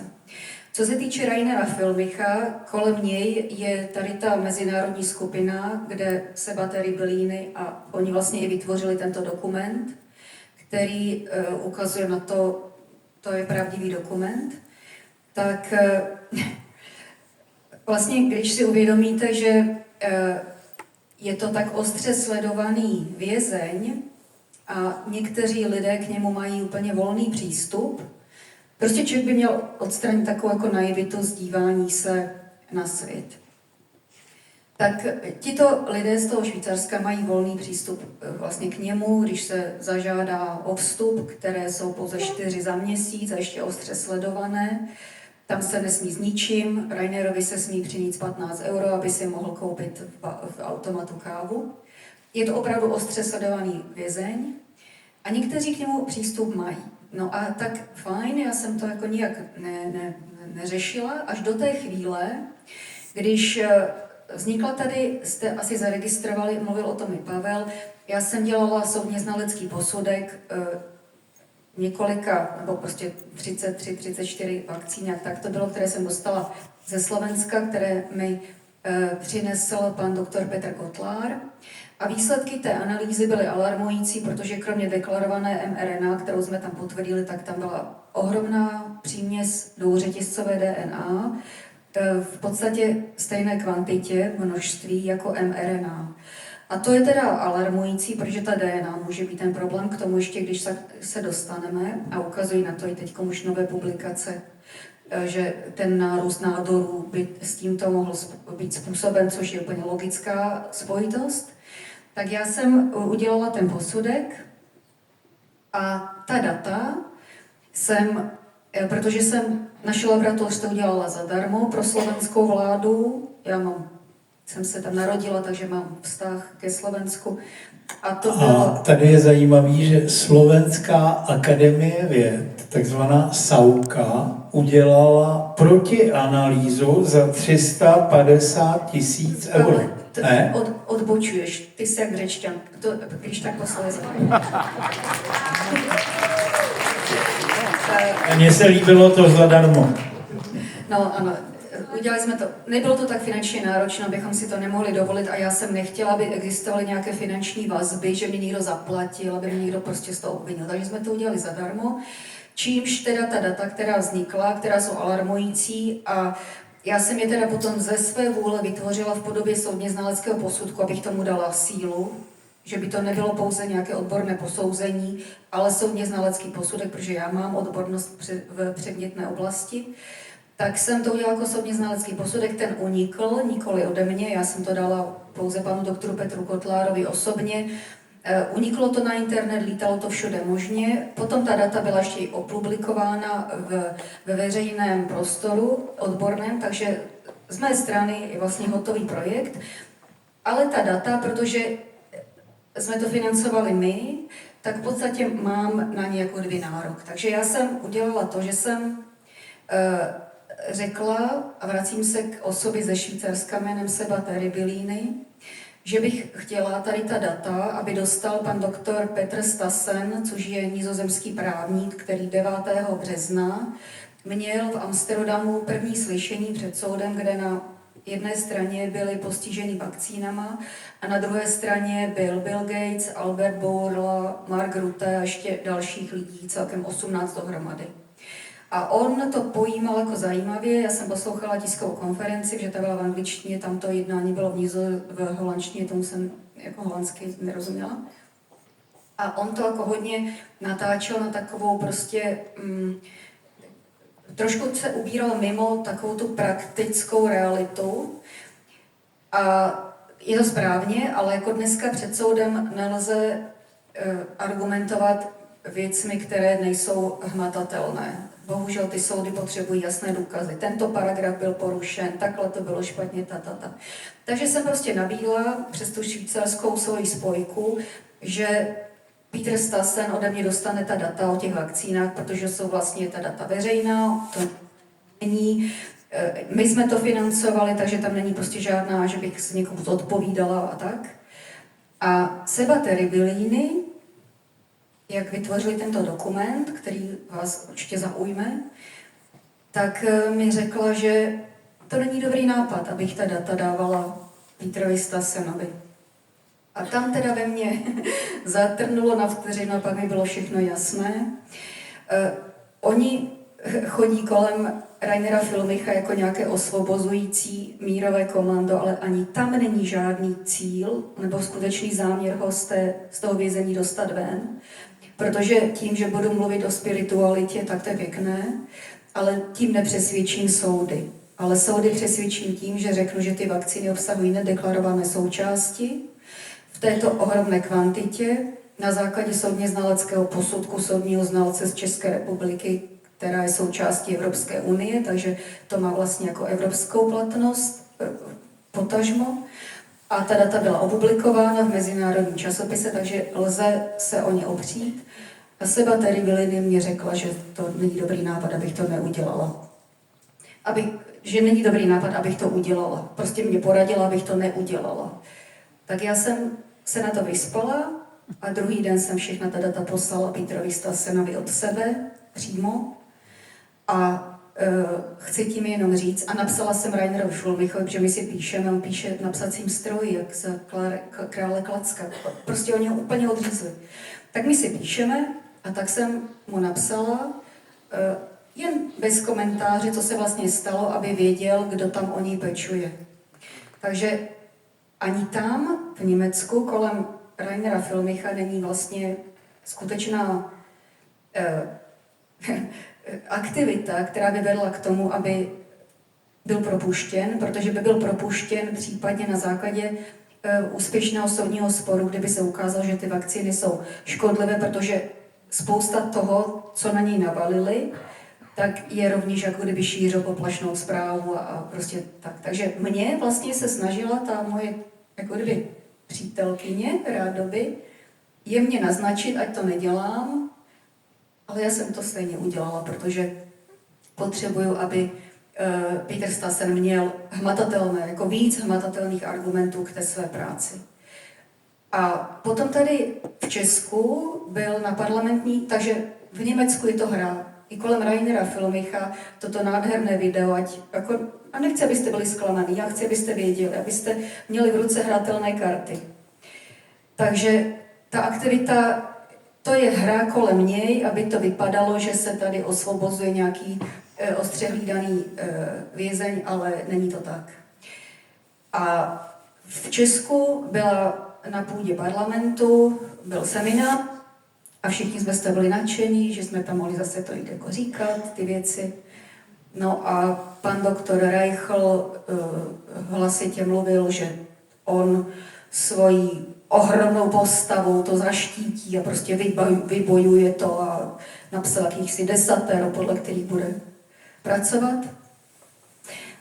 Co se týče Rainera Filmicha, kolem něj je tady ta mezinárodní skupina, kde Sebastian Bellini a oni vlastně i vytvořili tento dokument, který ukazuje na to, to je pravdivý dokument, tak vlastně když si uvědomíte, že je to tak ostře sledovaný vězeň a někteří lidé k němu mají úplně volný přístup, prostě člověk by měl odstranit takovou jako naivitu z dívání se na svět. Tak tito lidé z toho Švýcarska mají volný přístup vlastně k němu, když se zažádá o vstup, které jsou pouze 4 za měsíc a ještě ostře sledované. Tam se nesmí s ničím, Rainerovi se smí přinést 15 €, aby si mohl koupit v automatu kávu. Je to opravdu ostře sledovaný vězeň a někteří k němu přístup mají. No a tak fajn, já jsem to jako nijak neřešila, až do té chvíle, když vznikla tady, jste asi zaregistrovali, mluvil o tom i Pavel, já jsem dělala soudně znalecký posudek několika, nebo prostě 33, 34 vakcín, jak tak to bylo, které jsem dostala ze Slovenska, které mi přinesl pan doktor Petr Kotlár. A výsledky té analýzy byly alarmující, protože kromě deklarované mRNA, kterou jsme tam potvrdili, tak tam byla ohromná příměs dvouřetězcové DNA, v podstatě stejné kvantitě, množství jako mRNA. A to je teda alarmující, protože ta DNA může být ten problém, k tomu ještě, když se dostaneme, a ukazují na to i teď už nové publikace, že ten nárůst nádorů by s tímto mohl být způsoben, což je úplně logická spojitost. Tak já jsem udělala ten posudek a ta data jsem, protože naše laboratoř to udělala zadarmo pro slovenskou vládu, jsem se tam narodila, takže mám vztah ke Slovensku. A tady je zajímavý, že Slovenská akademie věd, takzvaná SAUKA, udělala protianalýzu za 350 000 €. Ne? Odbočuješ, ty jsi jak řečťan, když tak poslouchej. Mně se líbilo to zadarmo. No ano, udělali jsme to. Nebylo to tak finančně náročné, abychom si to nemohli dovolit a já jsem nechtěla, aby existovaly nějaké finanční vazby, že mi někdo zaplatil, aby mě někdo prostě z toho obvinil. Takže jsme to udělali zadarmo. Čímž teda ta data, která vznikla, která jsou alarmující a já jsem je teda potom ze své vůle vytvořila v podobě soudně znaleckého posudku, abych tomu dala sílu, že by to nebylo pouze nějaké odborné posouzení, ale soudně znalecký posudek, protože já mám odbornost v předmětné oblasti. Tak jsem to udělala jako soudně znalecký posudek, ten unikl, nikoli ode mě, já jsem to dala pouze panu doktoru Petru Kotlárovi osobně. Uniklo to na internet, lítalo to všude možně, potom ta data byla ještě i opublikována ve veřejném prostoru odborném, takže z mé strany je vlastně hotový projekt, ale ta data, protože jsme to financovali my, tak v podstatě mám na ně jako kdyby nárok. Takže já jsem udělala to, že jsem řekla, a vracím se k osobě ze Švýcarska jménem Sebastian Bellini, že bych chtěla tady ta data, aby dostal pan doktor Petr Stassen, což je nizozemský právník, který 9. března měl v Amsterdamu první slyšení před soudem, kde na jedné straně byli postiženi vakcínama a na druhé straně byl Bill Gates, Albert Bourla, Mark Rutte a ještě dalších lidí, celkem 18 dohromady. A on to pojímal jako zajímavě, já jsem poslouchala tiskovou konferenci, že to byla v angličtině, tam to jednání bylo v holandštině, tomu jsem jako holandsky nerozuměla. A on to jako hodně natáčel na takovou prostě, trošku se ubíral mimo takovou tu praktickou realitu. A je to správně, ale jako dneska před soudem nelze argumentovat věcmi, které nejsou hmatatelné. Bohužel ty soudy potřebují jasné důkazy. Tento paragraf byl porušen, takhle to bylo špatně, ta. Takže jsem prostě nabídla přes tu švýcarskou svoji spojku, že Peter Stassen ode mě dostane ta data o těch vakcínách, protože jsou vlastně ta data veřejná, to není. My jsme to financovali, takže tam není prostě žádná, že bych s někomu odpovídala a tak. A Seba Terribilini, jak vytvořili tento dokument, který vás určitě zaujme, tak mi řekla, že to není dobrý nápad, abych ta data dávala Peterovi Stassenovi. A tam teda ve mně zatrnulo na vteřinu a pak mi bylo všechno jasné. Oni chodí kolem Rainera Filmicha jako nějaké osvobozující mírové komando, ale ani tam není žádný cíl nebo skutečný záměr ho z toho vězení dostat ven. Protože tím, že budu mluvit o spiritualitě, tak to je pěkné, ale tím nepřesvědčím soudy. Ale soudy přesvědčím tím, že řeknu, že ty vakcíny obsahují nedeklarované součásti v této ohromné kvantitě na základě soudně znaleckého posudku soudního znalce z České republiky, která je součástí Evropské unie, takže to má vlastně jako evropskou platnost potažmo. A ta data byla opublikována v mezinárodním časopise, takže lze se o ně opřít. A Seba Terribilini mě řekla, že to není dobrý nápad, abych to neudělala. Že není dobrý nápad, abych to udělala. Prostě mě poradila, abych to neudělala. Tak já jsem se na to vyspala a druhý den jsem všechna ta data poslala Peterovi Stassenovi od sebe přímo. A chci tím jenom říct, a napsala jsem Rainerovi Filmichovi, že my si píšeme, on píše na psacím stroji, jak za krále Klacka. Prostě oni ho úplně odřízli. Tak my si píšeme a tak jsem mu napsala, jen bez komentáře, co se vlastně stalo, aby věděl, kdo tam o ní pečuje. Takže ani tam v Německu kolem Rainera Filmicha není vlastně skutečná aktivita, která by vedla k tomu, aby byl propuštěn, protože by byl propuštěn případně na základě úspěšného soudního sporu, kdyby se ukázalo, že ty vakcíny jsou škodlivé, protože spousta toho, co na něj navalili, tak je rovněž jako kdyby šířil poplašnou zprávu a prostě tak. Takže mě vlastně se snažila ta moje jako kdyby přítelkyně rádoby jemně naznačit, ať to nedělám, ale já jsem to stejně udělala, protože potřebuju, aby Peter Stassen měl hmatatelné, jako víc hmatatelných argumentů k té své práci. A potom tady v Česku byl na parlamentní, takže v Německu je to hra. I kolem Rainera Filmicha toto nádherné video, a nechci, abyste byli zklamaný, já chci, abyste věděli, abyste měli v ruce hratelné karty. Takže ta aktivita, to je hra kolem něj, aby to vypadalo, že se tady osvobozuje nějaký ostře hlídaný vězeň, ale není to tak. A v Česku byla na půdě parlamentu, byl seminář a všichni jsme z toho byli nadšení, že jsme tam mohli zase to jít jako říkat, ty věci. No a pan doktor Reichl hlasitě mluvil, že on svojí ohromnou postavou to zaštítí a prostě vybojuje to a napsal jakýchsi 10, podle kterých bude pracovat.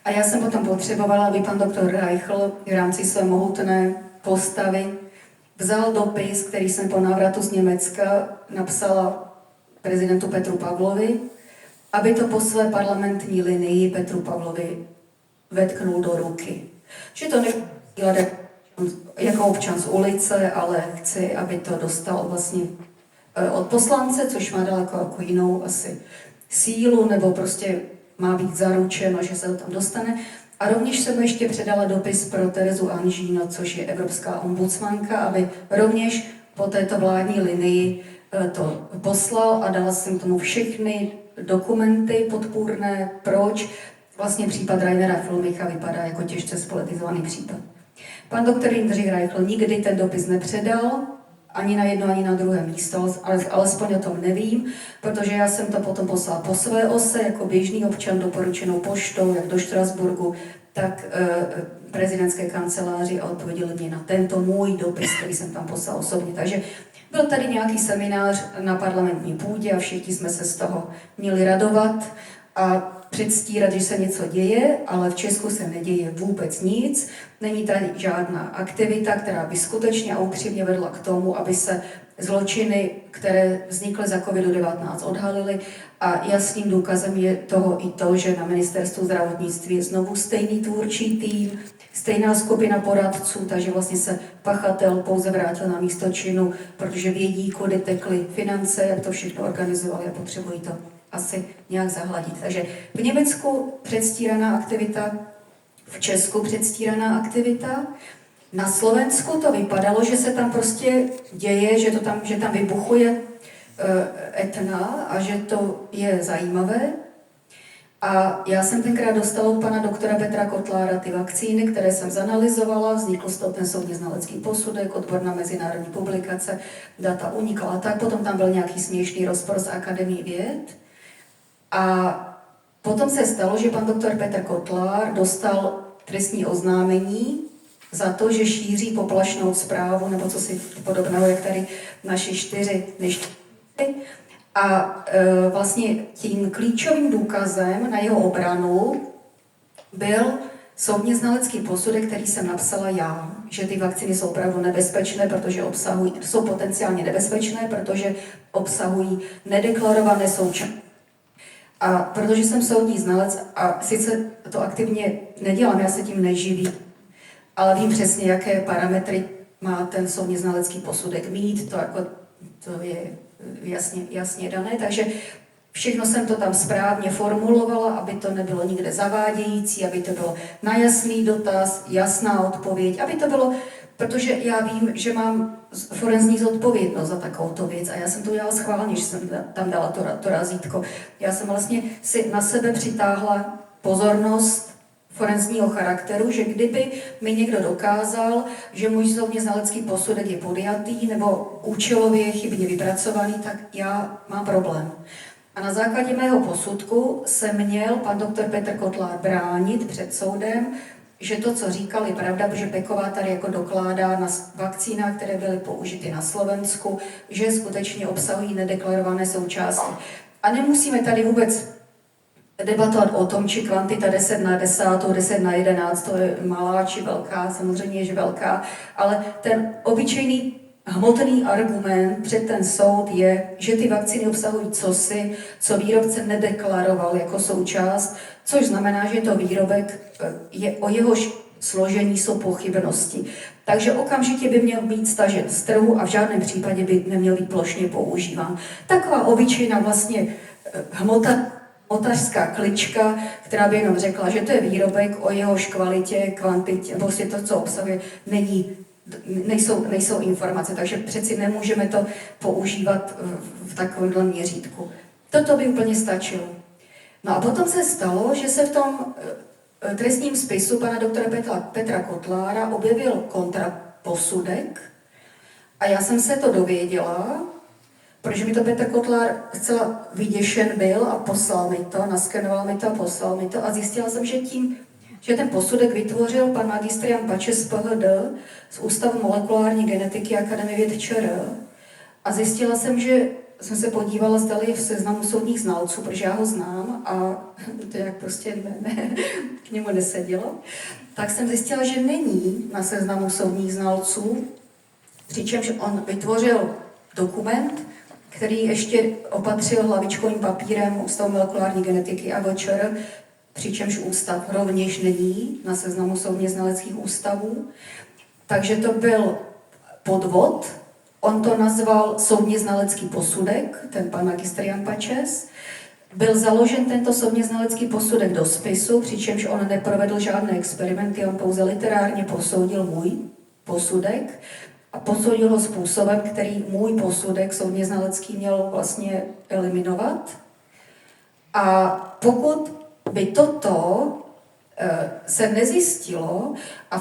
A já jsem potom potřebovala, aby pan doktor Reichl v rámci své mohutné postavy vzal dopis, který jsem po návratu z Německa napsala prezidentu Petru Pavlovi, aby to po své parlamentní linii Petru Pavlovi vetknul do ruky. Že to nedělat jako občan z ulice, ale chci, aby to dostal vlastně od poslance, což má daleko jako jinou asi sílu, nebo prostě má být zaručeno, že se to tam dostane. A rovněž jsem mu ještě předala dopis pro Terezu Anžíno, což je evropská ombudsmanka, aby rovněž po této vládní linii to poslal a dala jsem tomu všechny dokumenty podpůrné, proč vlastně případ Rainera Filmicha vypadá jako těžce spolitizovaný případ. Pan doktor Jindřich Reichl nikdy ten dopis nepředal, ani na jedno, ani na druhé místo, ale alespoň o tom nevím, protože já jsem to potom poslala po své ose, jako běžný občan doporučenou poštou, jak do Štrasburgu, tak prezidentské kanceláři a odpověděli mě na tento můj dopis, který jsem tam poslal osobně. Takže byl tady nějaký seminář na parlamentní půdě a všichni jsme se z toho měli radovat a předstírat, že se něco děje, ale v Česku se neděje vůbec nic. Není tady žádná aktivita, která by skutečně a upřímně vedla k tomu, aby se zločiny, které vznikly za COVID-19, odhalily. A jasným důkazem je toho i to, že na ministerstvu zdravotnictví je znovu stejný tvůrčí tým, stejná skupina poradců, takže vlastně se pachatel pouze vrátil na místo činu, protože vědí, kudy tekly finance, jak to všechno organizovali a potřebují to asi nějak zahladit. Takže v Německu předstíraná aktivita, v Česku předstíraná aktivita, na Slovensku to vypadalo, že se tam prostě děje, že tam vybuchuje Etna a že to je zajímavé. A já jsem tenkrát dostala od pana doktora Petra Kotlára ty vakcíny, které jsem zanalyzovala, vznikl z toho ten soudně znalecký posudek, odborná mezinárodní publikace, data unikala, tak potom tam byl nějaký směšný rozpor z Akademii věd. A potom se stalo, že pan doktor Petr Kotlár dostal trestní oznámení za to, že šíří poplašnou zprávu, nebo co si podobného, jak tady naši 4 a vlastně tím klíčovým důkazem na jeho obranu byl soudně znalecký posudek, který jsem napsala já, že ty vakcíny jsou opravdu nebezpečné, protože jsou potenciálně nebezpečné, protože obsahují nedeklarované součástky. A protože jsem soudní znalec a sice to aktivně nedělám, já se tím neživím, ale vím přesně, jaké parametry má ten soudně znalecký posudek mít, to je jasně dané, takže všechno jsem to tam správně formulovala, aby to nebylo nikde zavádějící, aby to bylo na jasný dotaz, jasná odpověď, aby to bylo, protože já vím, že mám forenzní zodpovědnost za takovouto věc a já jsem to udělala schválně, že jsem tam dala to razítko. Já jsem vlastně si na sebe přitáhla pozornost forenzního charakteru, že kdyby mi někdo dokázal, že můj soudně znalecký posudek je podjatý nebo účelově chybně vypracovaný, tak já mám problém. A na základě mého posudku se měl pan doktor Petr Kotlár bránit před soudem, že to, co říkal, je pravda, protože Peková tady jako dokládá na vakcínách, které byly použity na Slovensku, že skutečně obsahují nedeklarované součástky. A nemusíme tady vůbec debatovat o tom, či kvantita 10 na 10, 10 na 11, to je malá či velká, samozřejmě je velká, ale ten obyčejný hmotný argument před ten soud je, že ty vakcíny obsahují cosi, co výrobce nedeklaroval jako součást, což znamená, že to výrobek, o jehož složení jsou pochybnosti. Takže okamžitě by měl být stažen z trhu a v žádném případě by neměl být plošně používán. Taková obyčejná vlastně hmotařská klička, která by jenom řekla, že to je výrobek, o jehož kvalitě, kvantitě, prostě to, co obsahuje, nejsou informace, takže přeci nemůžeme to používat v takovémhle měřítku. Toto by úplně stačilo. No a potom se stalo, že se v tom trestním spisu pana doktora Petra Kotlára objevil kontraposudek a já jsem se to dověděla, protože mi to Petr Kotlár zcela vyděšen byl a poslal mi to, naskenoval mi to a poslal mi to a zjistila jsem, že ten posudek vytvořil pan magistr Jan Pačes z PHD z Ústavu molekulární genetiky Akademie věd ČR a zjistila jsem, že jsem se podívala, zdali je v seznamu soudních znalců, protože já ho znám a to jak prostě k němu nesedělo, tak jsem zjistila, že není na seznamu soudních znalců, přičemž on vytvořil dokument, který ještě opatřil hlavičkovým papírem Ústavu molekulární genetiky a ČR, přičemž ústav rovněž není na seznamu soudně znaleckých ústavů. Takže to byl podvod. On to nazval soudně znalecký posudek, ten pan magistr Jan Pačes. Byl založen tento soudně znalecký posudek do spisu, přičemž on neprovedl žádné experimenty, on pouze literárně posoudil můj posudek a posoudil ho způsobem, který můj posudek soudně znalecký měl vlastně eliminovat. A pokud by toto se nezjistilo a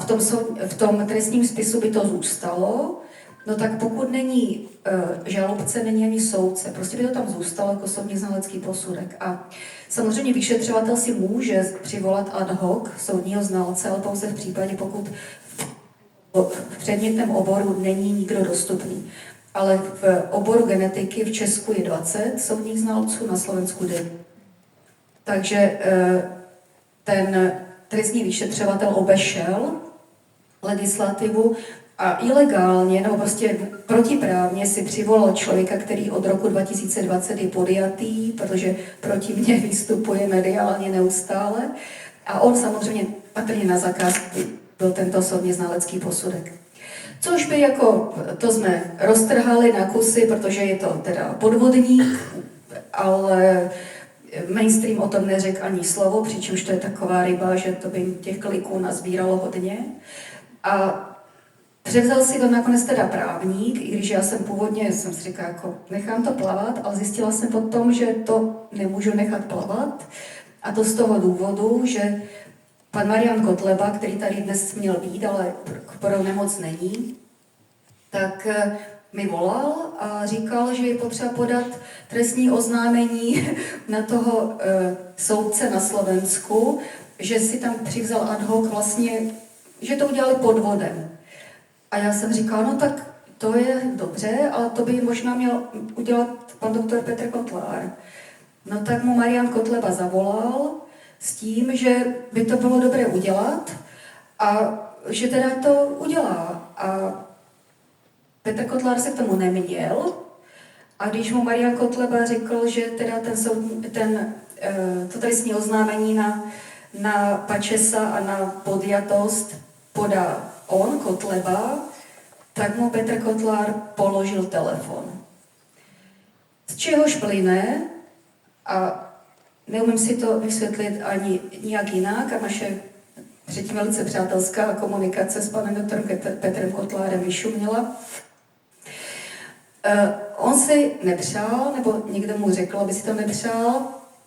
v tom trestním spisu by to zůstalo, no tak pokud není žalobce, není ani soudce. Prostě by to tam zůstalo jako soudní znalecký posudek. A samozřejmě vyšetřovatel si může přivolat ad hoc soudního znalce, ale pouze v případě, pokud v předmětném oboru není nikdo dostupný. Ale v oboru genetiky v Česku je 20 soudních znalců, na Slovensku 9. Takže ten trestní vyšetřovatel obešel legislativu a ilegálně, nebo prostě protiprávně si přivolal člověka, který od roku 2020 je podjatý, protože proti mně vystupuje mediálně neustále. A on samozřejmě patrně na zakázku byl tento soudně znalecký posudek. Což by jako, to jsme roztrhali na kusy, protože je to teda podvodník, ale mainstream o tom neřekl ani slovo, přičemž to je taková ryba, že to by těch kliků nazbíralo hodně. A převzal si to nakonec teda právník, i když já jsem původně, jsem si říkala, jako nechám to plavat, ale zjistila jsem potom, že to nemůžu nechat plavat. A to z toho důvodu, že pan Marian Kotleba, který tady dnes měl být, ale pro nemoc není, tak mi volal a říkal, že je potřeba podat trestní oznámení na toho soudce na Slovensku, že si tam přivzal ad hoc vlastně, že to udělali podvodem. A já jsem říkala, no tak to je dobře, ale to by možná měl udělat pan doktor Petr Kotlár. No tak mu Marian Kotleba zavolal s tím, že by to bylo dobré udělat a že teda to udělá. A Petr Kotlár se k tomu neměl a když mu Marian Kotleba řekl, že teda to trestní oznámení na Pačesa a na podjatost podá on, Kotleba, tak mu Petr Kotlár položil telefon. Z čehož plyne, a neumím si to vysvětlit ani nijak jinak, a naše předtím velice přátelská komunikace s panem doktorem Petrem Kotlárem vyšuměla. On si nepřál, nebo někdo mu řekl, aby si to nepřál,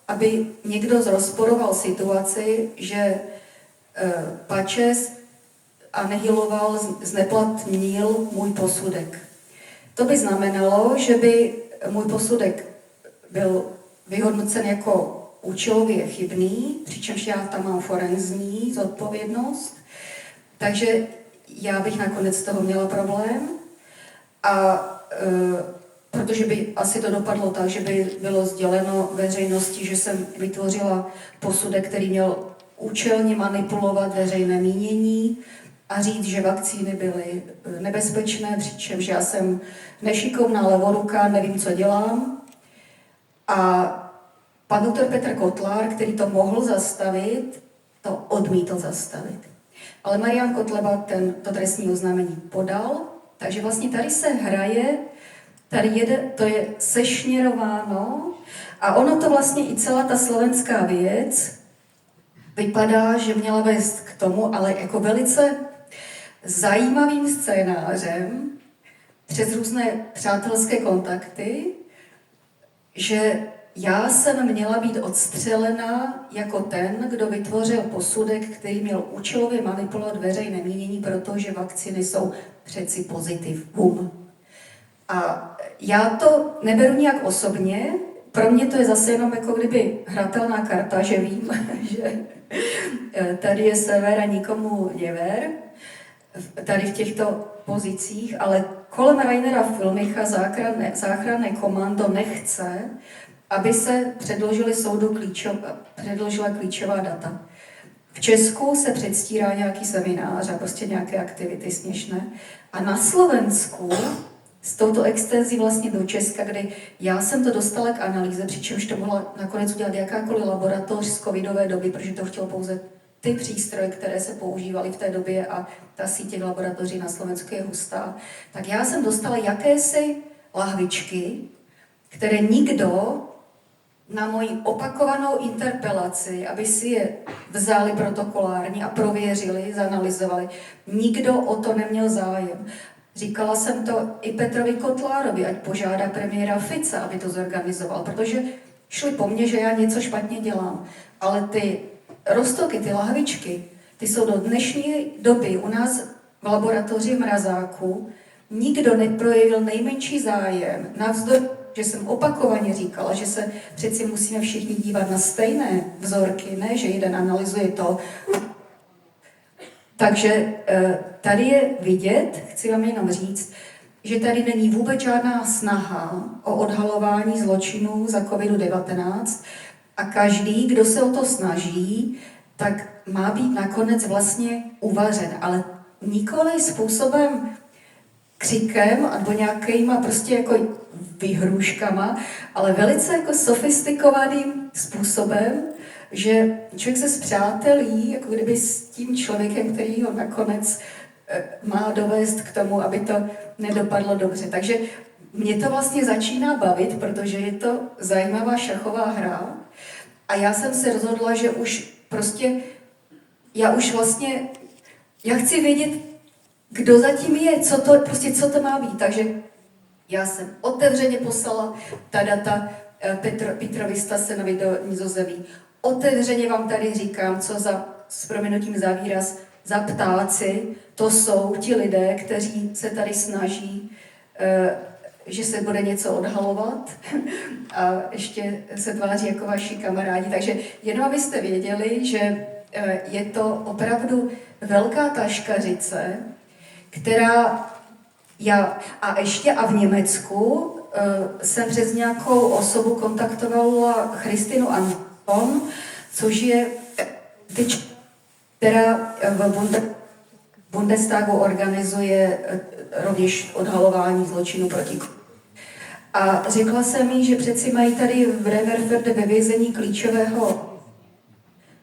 aby někdo zrozporoval situaci, že Pačes anihiloval, zneplatnil můj posudek. To by znamenalo, že by můj posudek byl vyhodnocen jako účelově chybný, přičemž já tam mám forenzní zodpovědnost, takže já bych nakonec z toho měla problém. A protože by asi to dopadlo tak, že by bylo sděleno veřejnosti, že jsem vytvořila posudek, který měl účelně manipulovat veřejné mínění a říct, že vakcíny byly nebezpečné, přičemž já jsem nešikovná levoruka, nevím, co dělám. A pan doktor Petr Kotlár, který to mohl zastavit, to odmítl zastavit. Ale Marian Kotleba to trestní oznámení podal, takže vlastně tady se hraje, to je sešněrováno a ono to vlastně i celá ta slovenská věc vypadá, že měla vést k tomu, ale jako velice zajímavým scénářem přes různé přátelské kontakty, že já jsem měla být odstřelená jako ten, kdo vytvořil posudek, který měl účelově manipulovat veřejné mínění, protože vakcíny jsou přeci pozitivum. A já to neberu nijak osobně, pro mě to je zase jenom jako kdyby hratelná karta, že vím, že tady je sever a nikomu never, tady v těchto pozicích, ale kolem Rainera Filmicha záchranné komando nechce, aby se předložila klíčová data. V Česku se předstírá nějaký seminář a prostě nějaké aktivity směšné. A na Slovensku s touto extenzí vlastně do Česka, kdy já jsem to dostala k analýze, přičemž to mohla nakonec udělat jakákoliv laboratoř z covidové doby, protože to chtěl pouze ty přístroje, které se používaly v té době a ta síť těch laboratoří na Slovensku je hustá. Tak já jsem dostala jakési lahvičky, které nikdo na moji opakovanou interpelaci, aby si je vzali protokolárně a prověřili, zanalyzovali, nikdo o to neměl zájem. Říkala jsem to i Petrovi Kotlárovi, ať požádá premiéra Fica, aby to zorganizoval, protože šli po mně, že já něco špatně dělám. Ale ty roztoky, ty lahvičky, ty jsou do dnešní doby u nás v laboratoři v Mrazáku, nikdo neprojevil nejmenší zájem, navzdory, že jsem opakovaně říkala, že se přeci musíme všichni dívat na stejné vzorky, ne, že jeden analyzuje to. Takže tady je vidět, chci vám jenom říct, že tady není vůbec žádná snaha o odhalování zločinů za COVID-19 a každý, kdo se o to snaží, tak má být nakonec vlastně uvařen, ale nikoli způsobem křikem nebo nějakýma prostě jako vyhrůžkama, ale velice jako sofistikovaným způsobem, že člověk se spřátelí, jako kdyby s tím člověkem, který ho nakonec má dovést k tomu, aby to nedopadlo dobře. Takže mě to vlastně začíná bavit, protože je to zajímavá šachová hra a já jsem se rozhodla, že už prostě, já chci vědět, kdo zatím je, co to má být. Takže já jsem otevřeně poslala ta data Petrovi Stasenovi do Nizozemí. Otevřeně vám tady říkám, co s prominutím za výraz, za ptáci, to jsou ti lidé, kteří se tady snaží, že se bude něco odhalovat a ještě se tváří jako vaši kamarádi. Takže jenom abyste věděli, že je to opravdu velká taškařice, která a v Německu jsem přes nějakou osobu kontaktovala Christinu Anton, což je která v Bundestagu organizuje rovněž odhalování zločinů proti. A řekla jsem jí, že přeci mají tady v Bremerfelde ve vězení klíčového,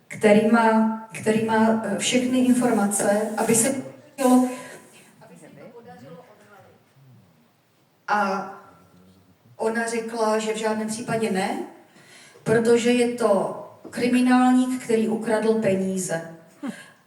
který má všechny informace, aby se podařilo A ona řekla, že v žádném případě ne, protože je to kriminálník, který ukradl peníze.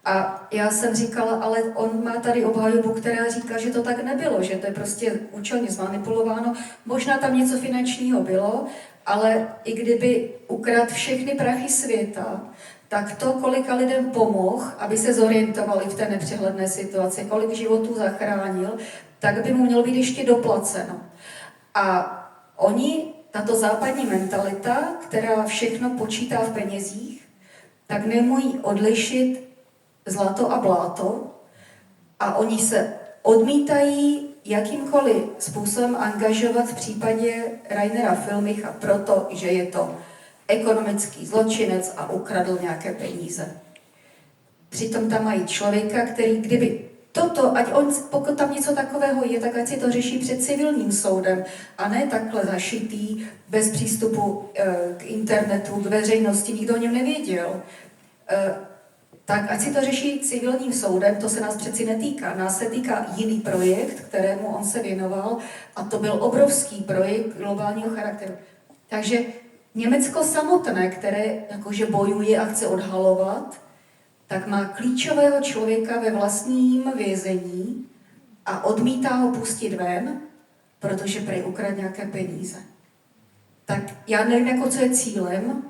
A já jsem říkala, ale on má tady obhajobu, která říká, že to tak nebylo, že to je prostě účelně zmanipulováno. Možná tam něco finančního bylo, ale i kdyby ukradl všechny prachy světa, tak to, kolika lidem pomohl, aby se zorientovali v té nepřehledné situaci, kolik životů zachránil, tak by mu mělo být ještě doplaceno. A tato západní mentalita, která všechno počítá v penězích, tak nemůže odlišit zlato a bláto a oni se odmítají jakýmkoliv způsobem angažovat v případě Rainera Filmicha, protože je to ekonomický zločinec a ukradl nějaké peníze. Přitom tam mají člověka, který kdyby pokud tam něco takového je, tak ať si to řeší před civilním soudem a ne takhle zašitý, bez přístupu k internetu, k veřejnosti, nikdo o něm nevěděl. Tak ať si to řeší civilním soudem, to se nás přeci netýká. Nás se týká jiný projekt, kterému on se věnoval a to byl obrovský projekt globálního charakteru. Takže Německo samotné, které jakože bojuje a chce odhalovat, tak má klíčového člověka ve vlastním vězení a odmítá ho pustit ven, protože prej ukradl nějaké peníze. Tak já nevím, co je cílem,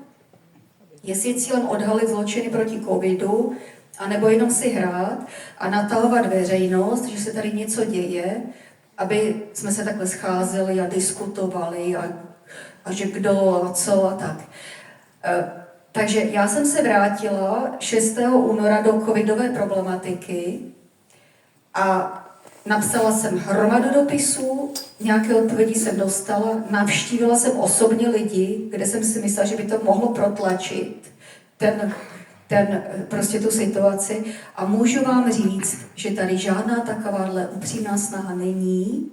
jestli je cílem odhalit zločiny proti covidu, anebo jenom si hrát a natahovat veřejnost, že se tady něco děje, aby jsme se takhle scházeli a diskutovali a že kdo a co a tak. Takže já jsem se vrátila 6. února do covidové problematiky a napsala jsem hromadu dopisů, nějaké odpovědi jsem dostala, navštívila jsem osobně lidi, kde jsem si myslela, že by to mohlo protlačit prostě tu situaci a můžu vám říct, že tady žádná takováhle upřímná snaha není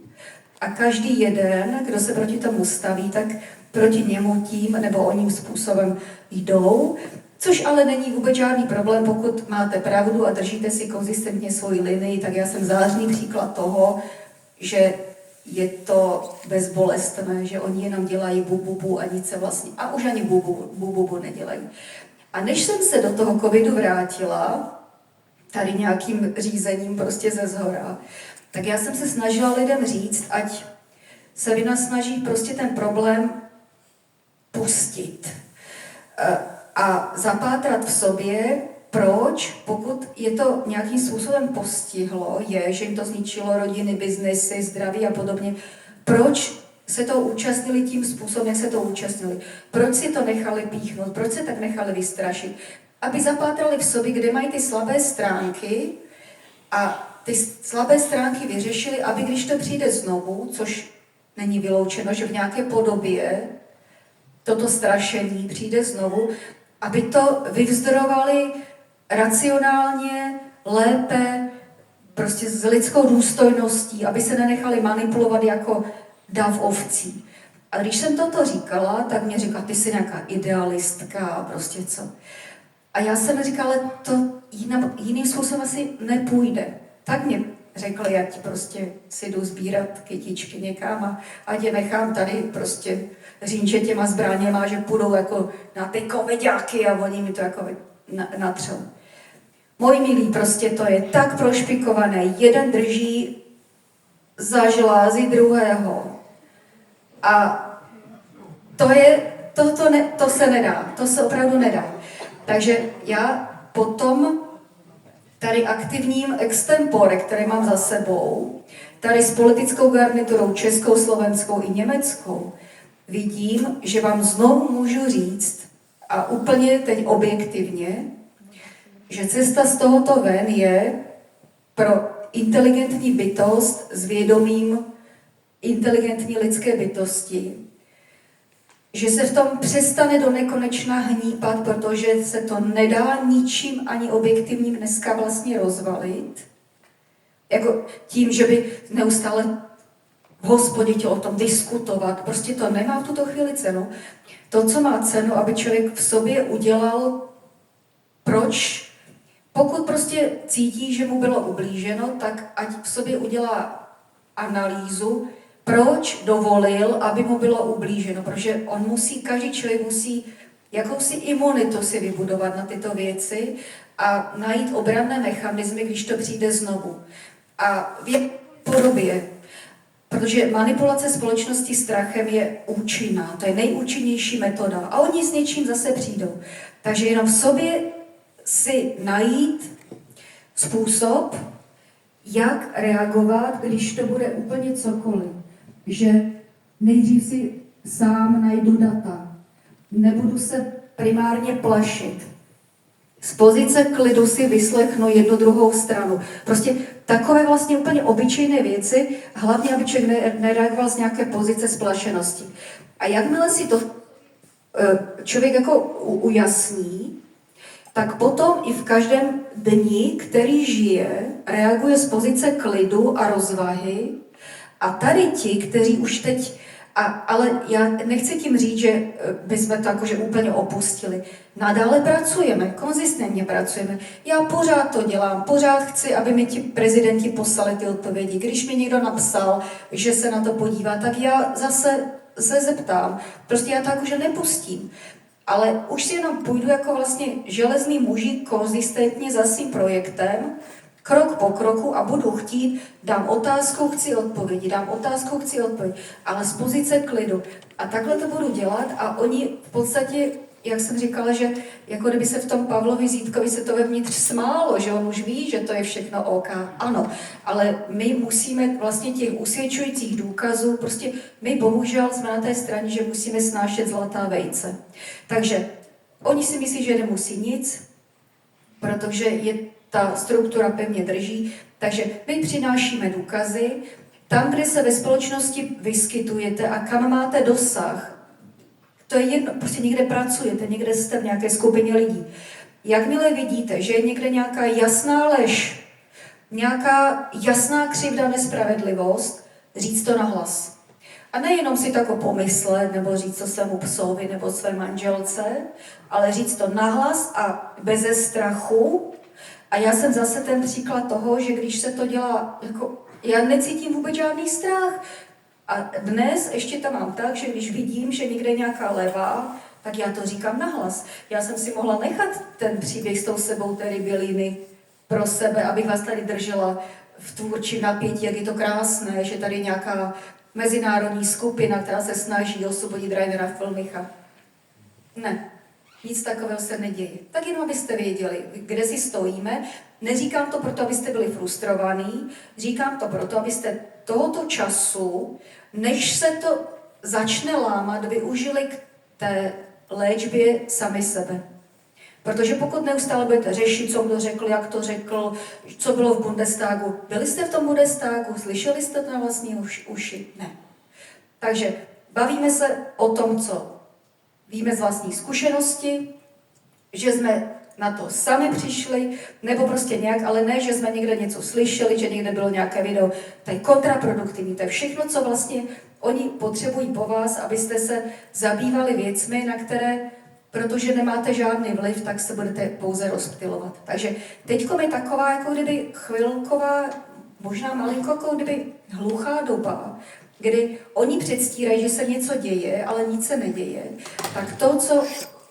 a každý jeden, kdo se proti tomu staví, tak proti němu tím nebo oním způsobem jdou, což ale není vůbec žádný problém, pokud máte pravdu a držíte si konzistentně svoji linii, tak já jsem zářný příklad toho, že je to bezbolestné, že oni jenom dělají bu a nic se vlastně, a už ani bu nedělají. A než jsem se do toho covidu vrátila, tady nějakým řízením prostě ze zhora, tak já jsem se snažila lidem říct, ať se vynasnaží prostě ten problém pustit. a zapátrat v sobě, proč, pokud je to nějakým způsobem postihlo, je, že jim to zničilo rodiny, biznesy, zdraví a podobně, proč se to účastnili tím způsobem, jak se to účastnili. Proč si to nechali píchnout, proč se tak nechali vystrašit. Aby zapátrali v sobě, kde mají ty slabé stránky a ty slabé stránky vyřešili, aby když to přijde znovu, což není vyloučeno, že v nějaké podobě toto strašení přijde znovu, aby to vyvzdorovali racionálně, lépe, prostě s lidskou důstojností, aby se nenechali manipulovat jako dav ovcí. A když jsem toto říkala, tak mě říkala, ty jsi nějaká idealistka a prostě co. A já jsem říkala, ale to jiným způsobem asi nepůjde. Tak mě řekli, já ti prostě si jdu sbírat kytičky někam a tě nechám tady prostě řínče těma zbraněma, že půjdou jako na ty covidáky a oni mi to jako natřou. Moji milí, prostě to je tak prošpikované. Jeden drží za žlázy druhého. A to se nedá, to se opravdu nedá. Takže já potom tady aktivním extempore, které mám za sebou, tady s politickou garniturou českou, slovenskou i německou, vidím, že vám znovu můžu říct, a úplně teď objektivně, že cesta z tohoto ven je pro inteligentní bytost s vědomím inteligentní lidské bytosti, že se v tom přestane do nekonečna hnípat, protože se to nedá ničím ani objektivním dneska vlastně rozvalit. Jako tím, že by neustále v hospodě chtěl o tom diskutovat. Prostě to nemá v tuto chvíli cenu. To, co má cenu, aby člověk v sobě udělal, proč, pokud prostě cítí, že mu bylo ublíženo, tak ať v sobě udělá analýzu, proč dovolil, aby mu bylo ublíženo. Protože každý člověk musí jakousi imunitu si vybudovat na tyto věci a najít obranné mechanismy, když to přijde znovu. A v jaké podobě? Protože manipulace společnosti strachem je účinná, to je nejúčinnější metoda. A oni s něčím zase přijdou. Takže jenom v sobě si najít způsob, jak reagovat, když to bude úplně cokoliv. Že nejdřív si sám najdu data. Nebudu se primárně plašit. Z pozice klidu si vyslechnu jednu druhou stranu. Prostě takové vlastně úplně obyčejné věci, hlavně, aby člověk nereagoval z nějaké pozice splašenosti. A jakmile si to člověk jako ujasní, tak potom i v každém dni, který žije, reaguje z pozice klidu a rozvahy. A tady ti, kteří už teď, ale já nechci tím říct, že bychom to jakože úplně opustili. Nadále pracujeme, konzistentně pracujeme. Já pořád to dělám, pořád chci, aby mi ti prezidenti poslali ty odpovědi. Když mi někdo napsal, že se na to podívá, tak já zase se zeptám. Prostě já to jakože nepustím. Ale už si jenom půjdu jako vlastně železný mužík konzistentně za svým projektem, krok po kroku a budu chtít, dám otázku, chci odpovědi, dám otázku, chci odpovědi, ale z pozice klidu. A takhle to budu dělat a oni v podstatě, jak jsem říkala, že jako kdyby se v tom Pavlovi Zítkovi se to vevnitř smálo, že on už ví, že to je všechno OK. Ano, ale my musíme vlastně těch usvědčujících důkazů, prostě my bohužel jsme na té straně, že musíme snášet zlatá vejce. Takže oni si myslí, že nemusí nic, protože je ta struktura pevně drží, takže my přinášíme důkazy, tam, kde se ve společnosti vyskytujete a kam máte dosah, to je jedno, prostě někde pracujete, někde jste v nějaké skupině lidí. Jakmile vidíte, že je někde nějaká jasná lež, nějaká jasná křivda, nespravedlivost, říct to nahlas. A nejenom si to jako pomyslet, nebo říct to svému psovi, nebo své manželce, ale říct to nahlas a beze strachu. A já jsem zase ten příklad toho, že když se to dělá, jako, já necítím vůbec žádný strach. A dnes ještě tam mám tak, že když vidím, že někde je nějaká levá, tak já to říkám nahlas. Já jsem si mohla nechat ten příběh s tou sebou té ryběliny pro sebe, abych vás tady držela v tvůrčím napětí, jak je to krásné, že tady je nějaká mezinárodní skupina, která se snaží osvobodit Rainera Filmicha. Ne. Nic takového se neděje. Tak jenom abyste věděli, kde si stojíme. Neříkám to proto, abyste byli frustrovaní, říkám to proto, abyste tohoto času, než se to začne lámat, využili k té léčbě sami sebe. Protože pokud neustále budete řešit, co kdo řekl, jak to řekl, co bylo v Bundestagu, byli jste v tom Bundestagu, slyšeli jste to na vlastní uši? Ne. Takže bavíme se o tom, co víme z vlastní zkušenosti, že jsme na to sami přišli, nebo prostě nějak, ale ne, že jsme někde něco slyšeli, že někde bylo nějaké video. To je kontraproduktivní, to je všechno, co vlastně oni potřebují po vás, abyste se zabývali věcmi, na které, protože nemáte žádný vliv, tak se budete pouze rozptylovat. Takže teďko je taková, jako kdyby chvilková, možná malinko, jako kdyby hluchá doba, kdy oni předstírají, že se něco děje, ale nic se neděje, tak to, co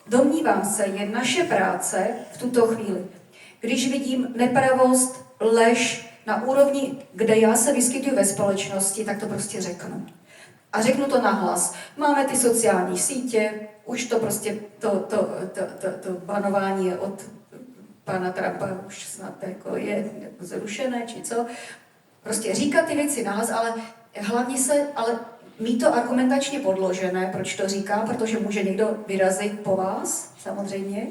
domnívám se, je naše práce v tuto chvíli. Když vidím nepravost, lež na úrovni, kde já se vyskytuju ve společnosti, tak to prostě řeknu. A řeknu to nahlas. Máme ty sociální sítě, už to prostě, to banování je od pana Trumpa už snad jako je zrušené, či co. Prostě říkat ty věci nahlas, ale hlavně ale mít to argumentačně podložené, proč to říkám, protože může někdo vyrazit po vás, samozřejmě.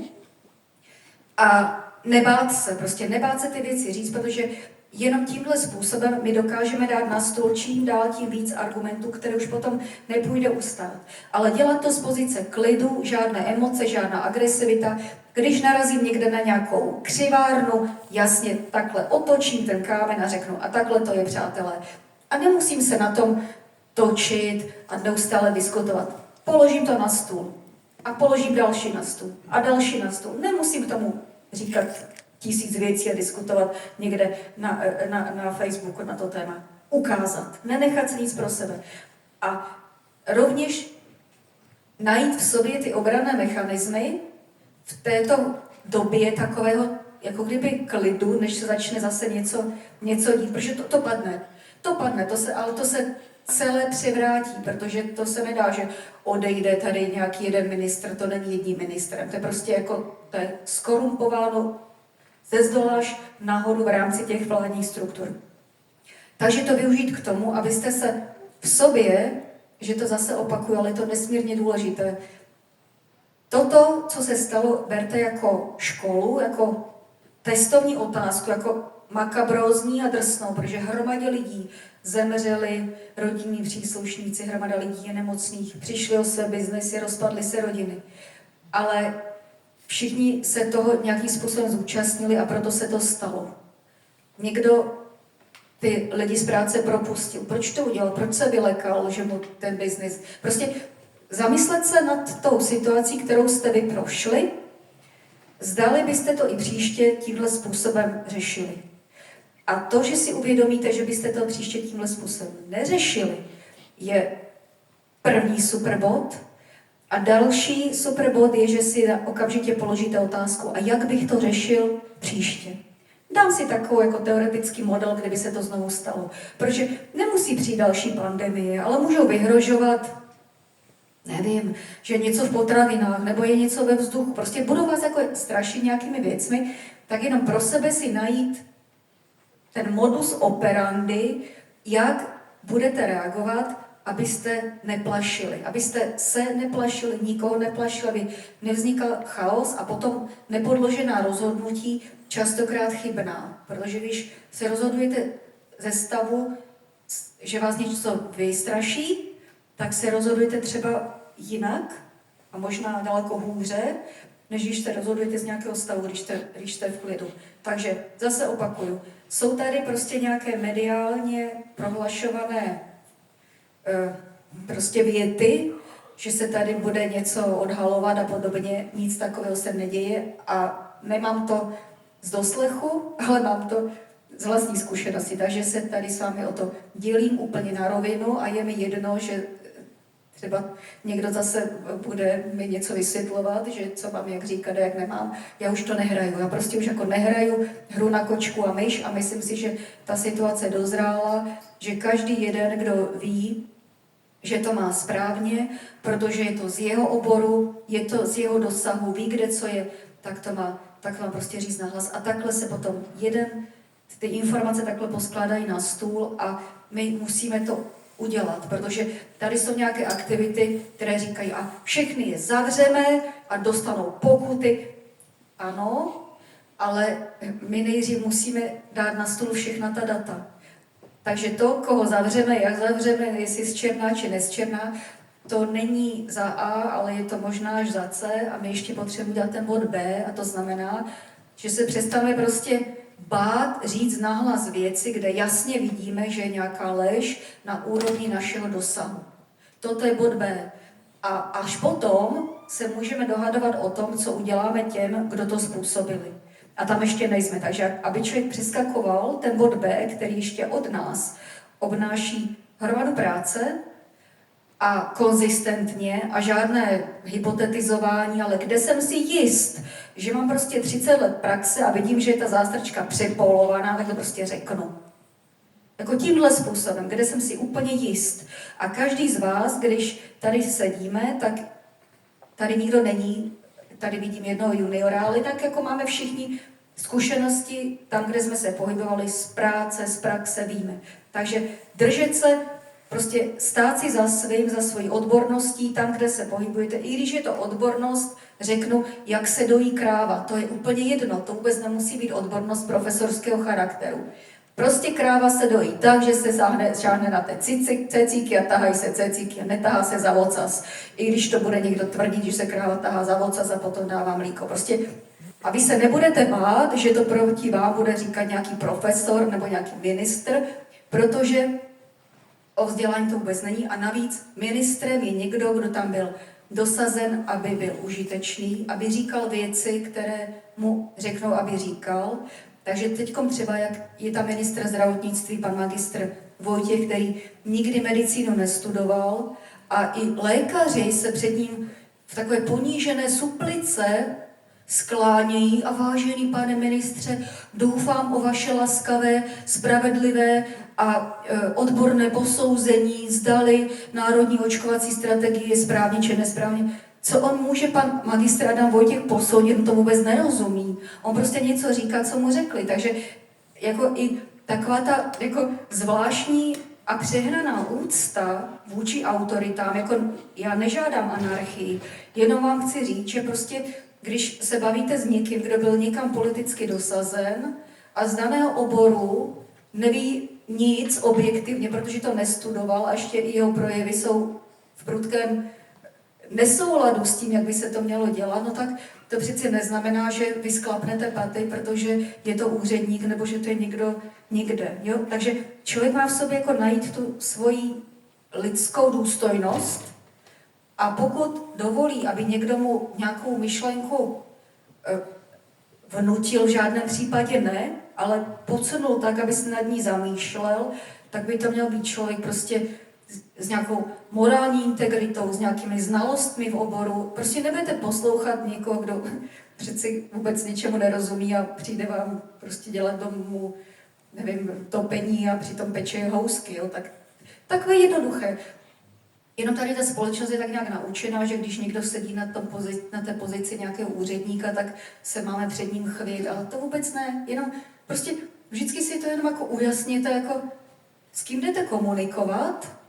A nebát se ty věci říct, protože jenom tímhle způsobem my dokážeme dát na stůl čím dál tím víc argumentů, které už potom nepůjde ustát. Ale dělat to z pozice klidu, žádné emoce, žádná agresivita. Když narazím někde na nějakou křivárnu, jasně takhle otočím ten kámen a řeknu, a takhle to je, přátelé. A nemusím se na tom točit a neustále diskutovat. Položím to na stůl a položím další na stůl a další na stůl. Nemusím k tomu říkat 1000 věcí a diskutovat někde na Facebooku na to téma. Ukázat, nenechat si nic pro sebe. A rovněž najít v sobě ty obranné mechanismy v této době takového, jako kdyby klidu, než se začne zase něco dít, protože to padne. Ale to se celé převrátí, protože to se nedá, že odejde tady nějaký jeden ministr, to není jedním ministrem. To je prostě jako, to je skorumpováno ze zdola až nahoru v rámci těch vládních struktur. Takže to využít k tomu, abyste se v sobě, že to zase opakuju, ale je to nesmírně důležité, toto, co se stalo, berte jako školu, jako testovní otázku, jako makabrózní a drsnou, protože hromadě lidí zemřeli, rodinní příslušníci, hromada lidí je nemocných, přišli o své biznesy, rozpadly se rodiny. Ale všichni se toho nějakým způsobem zúčastnili a proto se to stalo. Někdo ty lidi z práce propustil. Proč to udělal? Proč se vylekal, že mu ten biznis? Prostě zamyslet se nad tou situací, kterou jste vy prošli, zdali byste to i příště tímhle způsobem řešili. A to, že si uvědomíte, že byste to příště tímhle způsobem neřešili, je první superbod. A další superbod je, že si okamžitě položíte otázku, a jak bych to řešil příště. Dám si takovou jako teoretický model, kdyby se to znovu stalo. Protože nemusí přijít další pandemie, ale můžou vyhrožovat, nevím, že něco v potravinách, nebo je něco ve vzduchu. Prostě budou vás jako strašit nějakými věcmi, tak jenom pro sebe si najít ten modus operandi, jak budete reagovat, abyste neplašili. Abyste se neplašili, nikoho neplašili, aby nevznikal chaos a potom nepodložená rozhodnutí, častokrát chybná. Protože když se rozhodujete ze stavu, že vás něco vystraší, tak se rozhodujete třeba jinak a možná daleko hůře, než když se rozhodujete z nějakého stavu, když jste v klidu. Takže zase opakuju, jsou tady prostě nějaké mediálně prohlašované prostě věty, že se tady bude něco odhalovat a podobně, nic takového se neděje a nemám to z doslechu, ale mám to z vlastní zkušenosti, takže se tady s vámi o to dělím úplně na rovinu a je mi jedno, že třeba někdo zase bude mi něco vysvětlovat, že co mám jak říkat a jak nemám. Já už to nehraju. Já prostě už jako nehraju hru na kočku a myš a myslím si, že ta situace dozrála, že každý jeden, kdo ví, že to má správně, protože je to z jeho oboru, je to z jeho dosahu, ví, kde co je, tak to má prostě říct nahlas. A takhle se potom ty informace takhle poskládají na stůl a my musíme to udělat, protože tady jsou nějaké aktivity, které říkají, a všechny je zavřeme a dostanou pokuty. Ano, ale my nejdřív musíme dát na stůl všechna ta data. Takže to, koho zavřeme, jak zavřeme, jestli z černá či nezčerná, to není za A, ale je to možná až za C a my ještě potřebujeme udělat ten bod B a to znamená, že se přestaneme prostě bát říct nahlas věci, kde jasně vidíme, že je nějaká lež na úrovni našeho dosahu. Toto je bod B. A až potom se můžeme dohadovat o tom, co uděláme těm, kdo to způsobili. A tam ještě nejsme. Takže aby člověk přeskakoval ten bod B, který ještě od nás obnáší hromadu práce a konzistentně a žádné hypotetizování, ale kde jsem si jist, že mám prostě 30 let praxe a vidím, že je ta zástrčka přepolovaná, tak to prostě řeknu. Jako tímhle způsobem, kde jsem si úplně jist. A každý z vás, když tady sedíme, tak tady nikdo není, tady vidím jednoho juniora, ale tak jako máme všichni zkušenosti tam, kde jsme se pohybovali z práce, z praxe, víme. Takže držet se, prostě stát si za svým, za svojí odborností, tam, kde se pohybujete. I když je to odbornost, řeknu, jak se dojí kráva. To je úplně jedno, to vůbec nemusí být odbornost profesorského charakteru. Prostě kráva se dojí tak, že se šáhne na té cecíky a tahají se cecíky a netahá se za ocas. I když to bude někdo tvrdit, že se kráva tahá za ocas a potom dává mlíko. Prostě, a vy se nebudete bát, že to proti vám bude říkat nějaký profesor nebo nějaký ministr, protože o vzdělání to vůbec není. A navíc ministrem je někdo, kdo tam byl dosazen, aby byl užitečný, aby říkal věci, které mu řeknou, aby říkal. Takže teďkom třeba, jak je tam ministr zdravotnictví, pan magistr Vojtěch, který nikdy medicínu nestudoval a i lékaři se před ním v takové ponížené suplice sklánějí a vážený pane ministře, doufám o vaše laskavé, spravedlivé a odborné posouzení, zdali národní očkovací strategie je správně či nesprávně. Co on může pan magistr Adam Vojtěch posoudit, on to vůbec nerozumí. On prostě něco říká, co mu řekli. Takže jako i taková ta jako zvláštní a přehnaná úcta vůči autoritám, jako já nežádám anarchii, jenom vám chci říct, že prostě když se bavíte s někým, kdo byl někam politicky dosazen a z daného oboru neví nic objektivně, protože to nestudoval a ještě i jeho projevy jsou v prudkém nesouladu s tím, jak by se to mělo dělat, no tak to přeci neznamená, že vy sklapnete paty, protože je to úředník nebo že to je někdo někde. Jo? Takže člověk má v sobě jako najít tu svoji lidskou důstojnost a pokud dovolí, aby někdo mu nějakou myšlenku vnutil, v žádném případě ne, ale podsunul tak, aby se nad ní zamýšlel, tak by to měl být člověk prostě s nějakou morální integritou, s nějakými znalostmi v oboru. Prostě nebudete poslouchat někoho, kdo přeci vůbec ničemu nerozumí a přijde vám prostě dělat domů, nevím, topení a přitom peče housky, jo. Tak takové jednoduché. Jenom tady ta společnost je tak nějak naučená, že když někdo sedí na té pozici nějakého úředníka, tak se máme před ním chvět, ale to vůbec ne. Jenom prostě vždycky si to jenom jako ujasněte, jako s kým jdete komunikovat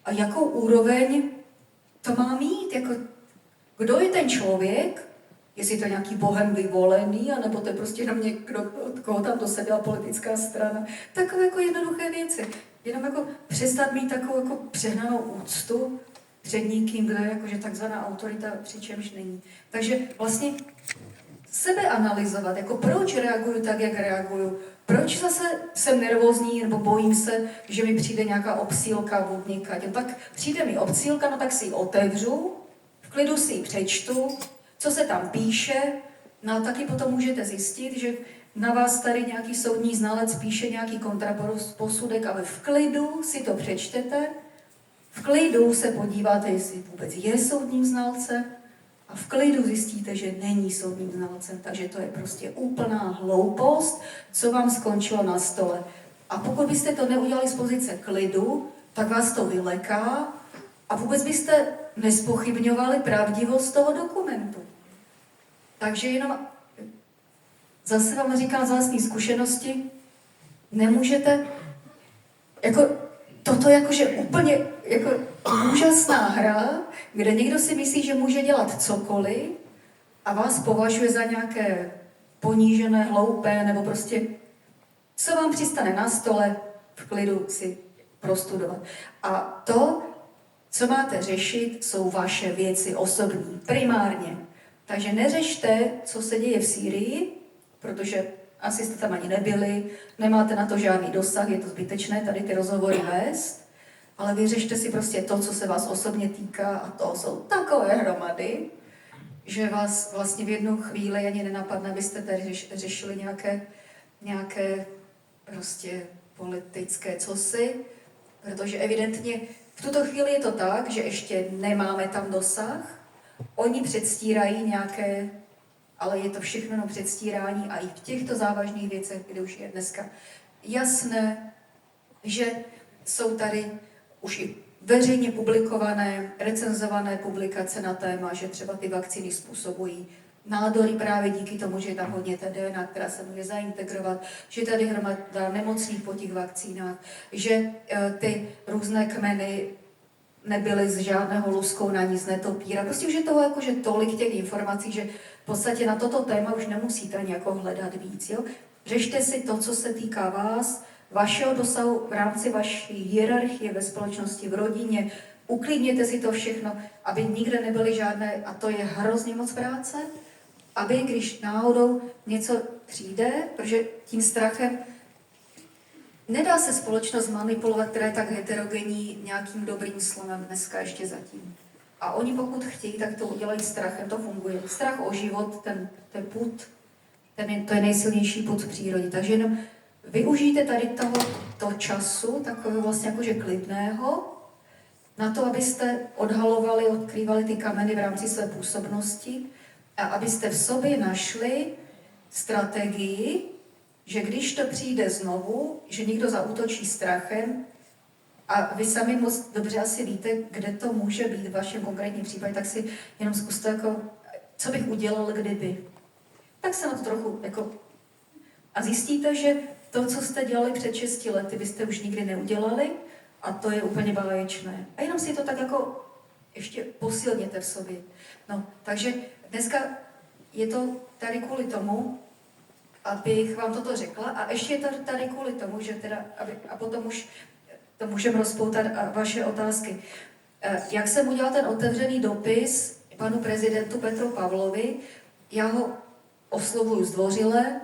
a jakou úroveň to má mít, jako kdo je ten člověk, jestli to nějaký bohem vyvolený, anebo to je prostě jenom někdo, od koho tam dosadila politická strana. Takové jako jednoduché věci. Jenom jako přestat mít takovou jako přehnanou úctu před někým, kdo je jakože takzvaná autorita, přičemž není. Takže vlastně sebeanalyzovat, jako proč reaguju tak, jak reaguju, proč zase jsem nervózní nebo bojím se, že mi přijde nějaká obsílka vodníka. Tak přijde mi obsílka, no tak si ji otevřu, v klidu si ji přečtu, co se tam píše, no a taky potom můžete zjistit, že na vás tady nějaký soudní znalec píše nějaký kontraposudek, ale v klidu si to přečtete, v klidu se podíváte, jestli vůbec je soudním znalcem a v klidu zjistíte, že není soudním znalcem. Takže to je prostě úplná hloupost, co vám skončilo na stole. A pokud byste to neudělali z pozice klidu, tak vás to vyleká a vůbec byste nespochybňovali pravdivost toho dokumentu. Takže jenom zase vám říkám z vlastní zkušenosti, nemůžete, jako toto jakože úplně jako úžasná hra, kde někdo si myslí, že může dělat cokoliv a vás považuje za nějaké ponížené, hloupé, nebo prostě co vám přistane na stole, v klidu si prostudovat. A to, co máte řešit, jsou vaše věci osobní, primárně. Takže neřešte, co se děje v Sýrii, protože asi jste tam ani nebyli, nemáte na to žádný dosah, je to zbytečné tady ty rozhovory vést, ale vyřešte si prostě to, co se vás osobně týká, a to jsou takové hromady, že vás vlastně v jednu chvíli ani nenapadne, abyste tady řešili nějaké prostě politické cosi, protože evidentně v tuto chvíli je to tak, že ještě nemáme tam dosah, oni předstírají nějaké, ale je to všechno jenom předstírání a i v těchto závažných věcech, kde už je dneska jasné, že jsou tady už i veřejně publikované, recenzované publikace na téma, že třeba ty vakcíny způsobují nádory právě díky tomu, že je tam hodně té DNA, která se může zaintegrovat, že je tady hromada nemocných po těch vakcínách, že ty různé kmeny nebyly z žádného luskou na nic netopíra. Prostě už je toho jakože tolik těch informací, že v podstatě na toto téma už nemusíte ani jako hledat víc. Jo? Řešte si to, co se týká vás, vašeho dosahu v rámci vaší hierarchie ve společnosti, v rodině. Uklidněte si to všechno, aby nikde nebyly žádné, a to je hrozně moc práce, aby když náhodou něco přijde, protože tím strachem nedá se společnost manipulovat, která je tak heterogenní nějakým dobrým slovem dneska ještě zatím. A oni pokud chtějí, tak to udělají strachem, to funguje. Strach o život, ten pud, to je nejsilnější pud v přírodě. Takže jenom využijte tady toho času, takového vlastně jakože klidného, na to, abyste odhalovali, odkrývali ty kameny v rámci své působnosti a abyste v sobě našli strategii, že když to přijde znovu, že někdo zaútočí strachem a vy sami moc dobře asi víte, kde to může být v vašem konkrétním případě, tak si jenom zkuste jako, co bych udělal, kdyby. Tak se na to trochu jako... A zjistíte, že to, co jste dělali před 6 lety, byste už nikdy neudělali a to je úplně báječné. A jenom si to tak jako ještě posilněte v sobě. No, takže dneska je to tady kvůli tomu, abych vám toto řekla. A ještě je to tady kvůli tomu, že teda, a potom už to můžeme rozpoutat vaše otázky. Jak jsem udělal ten otevřený dopis panu prezidentu Petru Pavlovi, já ho oslovuju zdvořile,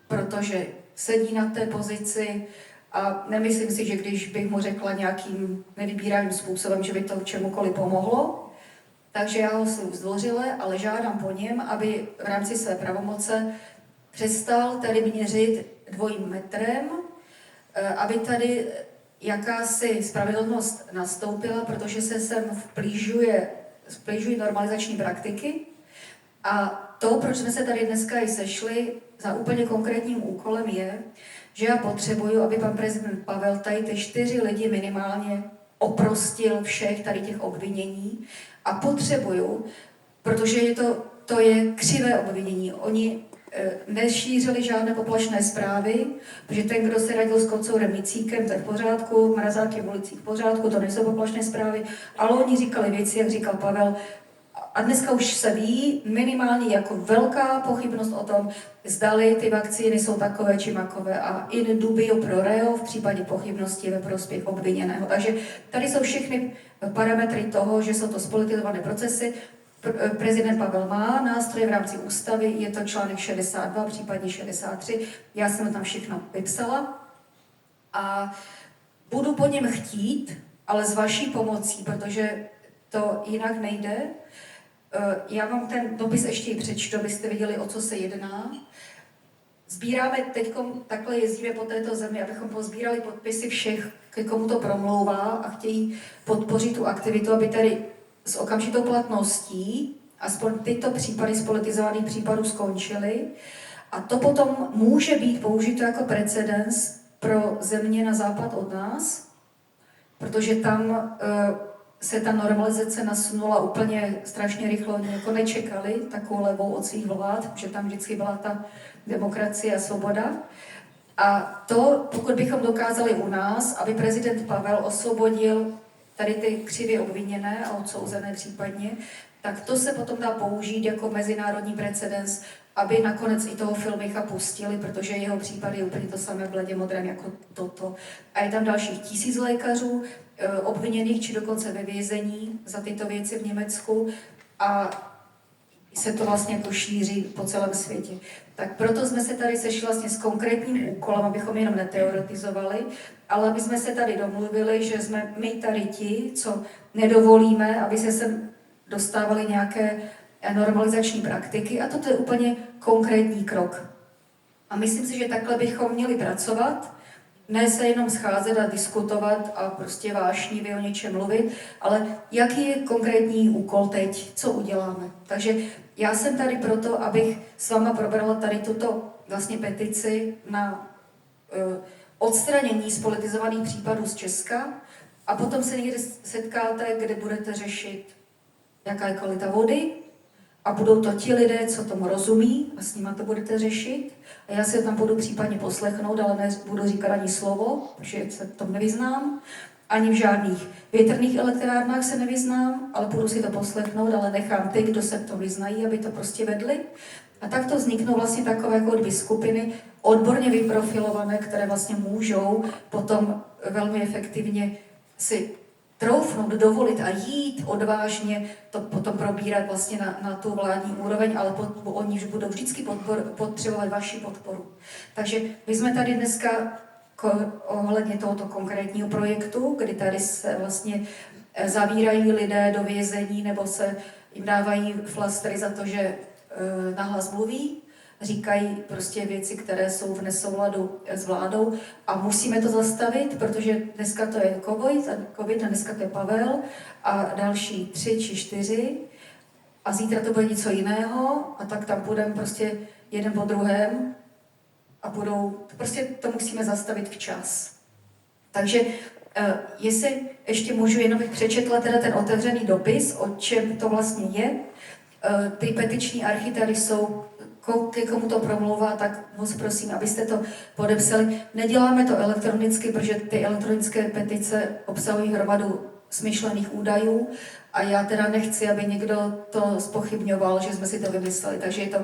protože sedí na té pozici a nemyslím si, že když bych mu řekla nějakým nevybíravým způsobem, že by to čemukoliv pomohlo. Takže já ho oslovuju zdvořile, ale žádám po něm, aby v rámci své pravomoce přestal tady měřit 2 metrem, aby tady jakási spravedlnost nastoupila, protože se sem vplížují normalizační praktiky. A to, proč jsme se tady dneska i sešli, za úplně konkrétním úkolem je, že já potřebuju, aby pan prezident Pavel tady ty 4 lidi minimálně oprostil všech tady těch obvinění a potřebuju, protože to je křivé obvinění. Oni nešířili žádné poplašné zprávy, protože ten, kdo se radil s kocourem Micíkem, to je v pořádku, Mrazákem ulicí v pořádku, to nejsou poplašné zprávy, ale oni říkali věci, jak říkal Pavel, a dneska už se ví minimálně jako velká pochybnost o tom, zdali ty vakcíny jsou takové či makové a in dubio pro reo v případě pochybnosti ve prospěch obviněného. Takže tady jsou všechny parametry toho, že jsou to spolitizované procesy. Prezident Pavel má nástroje v rámci ústavy, je to článek 62, případně 63, já jsem tam všechno vypsala a budu po něm chtít, ale s vaší pomocí, protože to jinak nejde. Já vám ten dopis ještě i přečtu, abyste viděli, o co se jedná. Sbíráme teď, takhle jezdíme po této zemi, abychom pozbírali podpisy všech, ke komu to promlouvá a chtějí podpořit tu aktivitu, aby tady s okamžitou platností aspoň tyto případy z politizovaných případů skončily. A to potom může být použito jako precedens pro země na západ od nás, protože tam se ta normalizace nasunula úplně strašně rychle, oni jako nečekali takovou levou od svých vlád, že tam vždycky byla ta demokracie a svoboda. A to, pokud bychom dokázali u nás, aby prezident Pavel osvobodil tady ty křivě obviněné a odsouzené případně, tak to se potom dá použít jako mezinárodní precedens, aby nakonec i toho Filmicha pustili, protože jeho případ je úplně to samé bledě modrém jako toto. A je tam dalších 1000 lékařů obviněných či dokonce ve vězení za tyto věci v Německu a se to vlastně jako šíří po celém světě. Tak proto jsme se tady sešli vlastně s konkrétním úkolem, abychom jenom neteoretizovali, ale aby jsme se tady domluvili, že jsme my tady ti, co nedovolíme, aby se sem dostávaly nějaké normalizační praktiky a toto je úplně konkrétní krok. A myslím si, že takhle bychom měli pracovat, ne se jenom scházet a diskutovat a prostě vášnivě o něčem mluvit, ale jaký je konkrétní úkol teď, co uděláme. Takže já jsem tady proto, abych s váma probrala tady tuto vlastně petici na odstranění spolitizovaných případů z Česka a potom se někdy setkáte, kde budete řešit, jaká je kvalita vody, a budou to ti lidé, co tomu rozumí a s nima to budete řešit. A já si to tam budu případně poslechnout, ale nebudu říkat ani slovo, protože se v tom nevyznám. Ani v žádných větrných elektrárnách se nevyznám, ale budu si to poslechnout, ale nechám ty, kdo se v tom vyznají, aby to prostě vedli. A tak to vzniknou vlastně takové jako 2 skupiny odborně vyprofilované, které vlastně můžou potom velmi efektivně si troufnout, dovolit a jít odvážně to potom probírat vlastně na tu vládní úroveň, ale oni už budou vždycky potřebovat vaši podporu. Takže my jsme tady dneska ohledně tohoto konkrétního projektu, kdy tady se vlastně zavírají lidé do vězení nebo se jim dávají flastry za to, že nahlas mluví, říkají prostě věci, které jsou v nesouladu s vládou a musíme to zastavit, protože dneska to je COVID a dneska to je Pavel a další 3 či 4 a zítra to bude něco jiného a tak tam půjdeme prostě jeden po druhém a prostě to musíme zastavit včas. Takže jestli ještě můžu, jenom bych přečetla teda ten otevřený dopis, o čem to vlastně je. Ty petiční archy tady jsou, ke komu to promlouvá, tak moc prosím, abyste to podepsali. Neděláme to elektronicky, protože ty elektronické petice obsahují hromadu smyšlených údajů a já teda nechci, aby někdo to zpochybňoval, že jsme si to vymysleli. Takže je to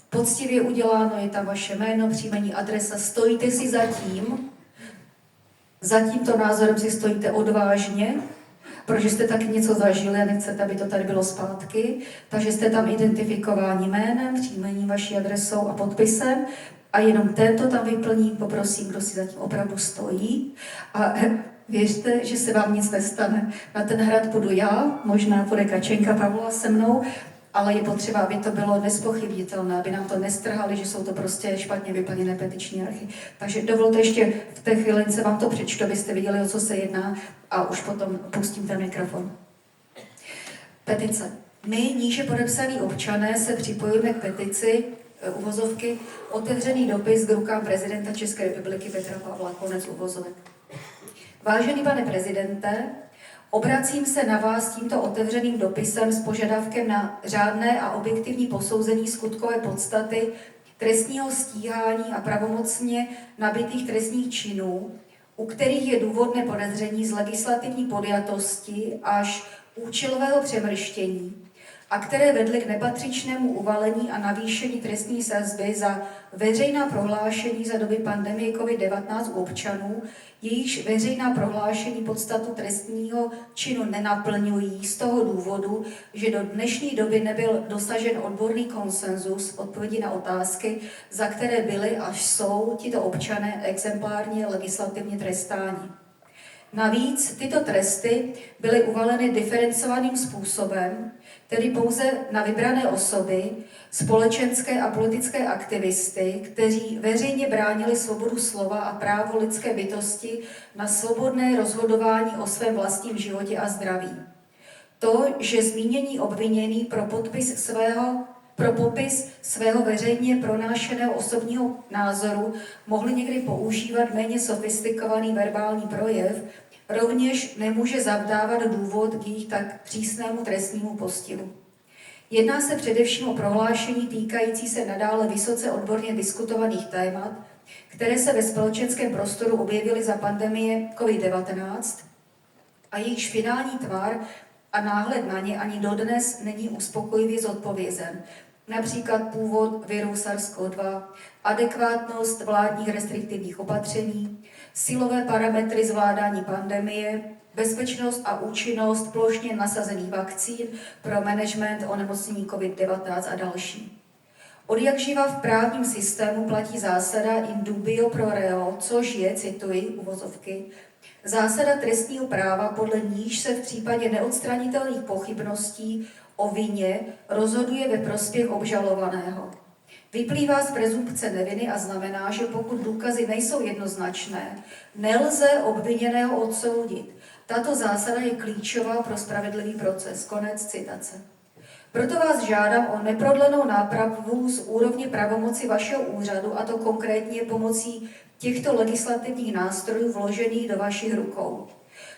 poctivě uděláno, je tam vaše jméno, příjmení, adresa, stojíte si za tímto názorem si stojíte odvážně, protože jste taky něco zažili a nechcete, aby to tady bylo zpátky, takže jste tam identifikováni jménem, příjmením, vaší adresou a podpisem a jenom tento tam vyplní, poprosím, kdo si za tím opravdu stojí a věřte, že se vám nic nestane. Na ten hrad půjdu já, možná půjde Kačenka Pavla se mnou, ale je potřeba, aby to bylo nespochybnitelné, aby nám to nestrhali, že jsou to prostě špatně vyplněné petiční archy. Takže dovolte ještě v té chvíli, vám to přečtu, abyste viděli, o co se jedná a už potom pustím ten mikrofon. Petice. My, níže podepsaní občané, se připojíme k petici uvozovky otevřený dopis k rukám prezidenta České republiky Petra Pavla, konec uvozovek. Vážený pane prezidente, obracím se na vás tímto otevřeným dopisem s požadavkem na řádné a objektivní posouzení skutkové podstaty trestního stíhání a pravomocně nabytých trestních činů, u kterých je důvodné podezření z legislativní podjatosti až účelového přemrštění a které vedly k nepatřičnému uvalení a navýšení trestní sazby za veřejná prohlášení za doby pandemie COVID-19 u občanů, jejichž veřejná prohlášení podstatu trestního činu nenaplňují z toho důvodu, že do dnešní doby nebyl dosažen odborný konsenzus v odpovědi na otázky, za které byly až jsou tito občané exemplárně legislativně trestáni. Navíc tyto tresty byly uvaleny diferencovaným způsobem, tedy pouze na vybrané osoby, společenské a politické aktivisty, kteří veřejně bránili svobodu slova a právo lidské bytosti na svobodné rozhodování o svém vlastním životě a zdraví. To, že zmínění obviněný pro popis svého veřejně pronášeného osobního názoru mohli někdy používat méně sofistikovaný verbální projev, rovněž nemůže zavdávat důvod k jejich tak přísnému trestnímu postihu. Jedná se především o prohlášení týkající se nadále vysoce odborně diskutovaných témat, které se ve společenském prostoru objevily za pandemie COVID-19 a jejichž finální tvar a náhled na ně ani dodnes není uspokojivě zodpovězen. Například původ viru SARS-CoV-2, adekvátnost vládních restriktivních opatření, silové parametry zvládání pandemie, bezpečnost a účinnost plošně nasazených vakcín pro management onemocnění COVID-19 a další. Odjakživa v právním systému platí zásada in dubio pro reo, což je, cituji, uvozovky, zásada trestního práva, podle níž se v případě neodstranitelných pochybností o vině rozhoduje ve prospěch obžalovaného. Vyplývá z prezumpce neviny a znamená, že pokud důkazy nejsou jednoznačné, nelze obviněného odsoudit. Tato zásada je klíčová pro spravedlivý proces. Konec citace. Proto vás žádám o neprodlenou nápravu z úrovně pravomoci vašeho úřadu, a to konkrétně pomocí těchto legislativních nástrojů vložených do vašich rukou.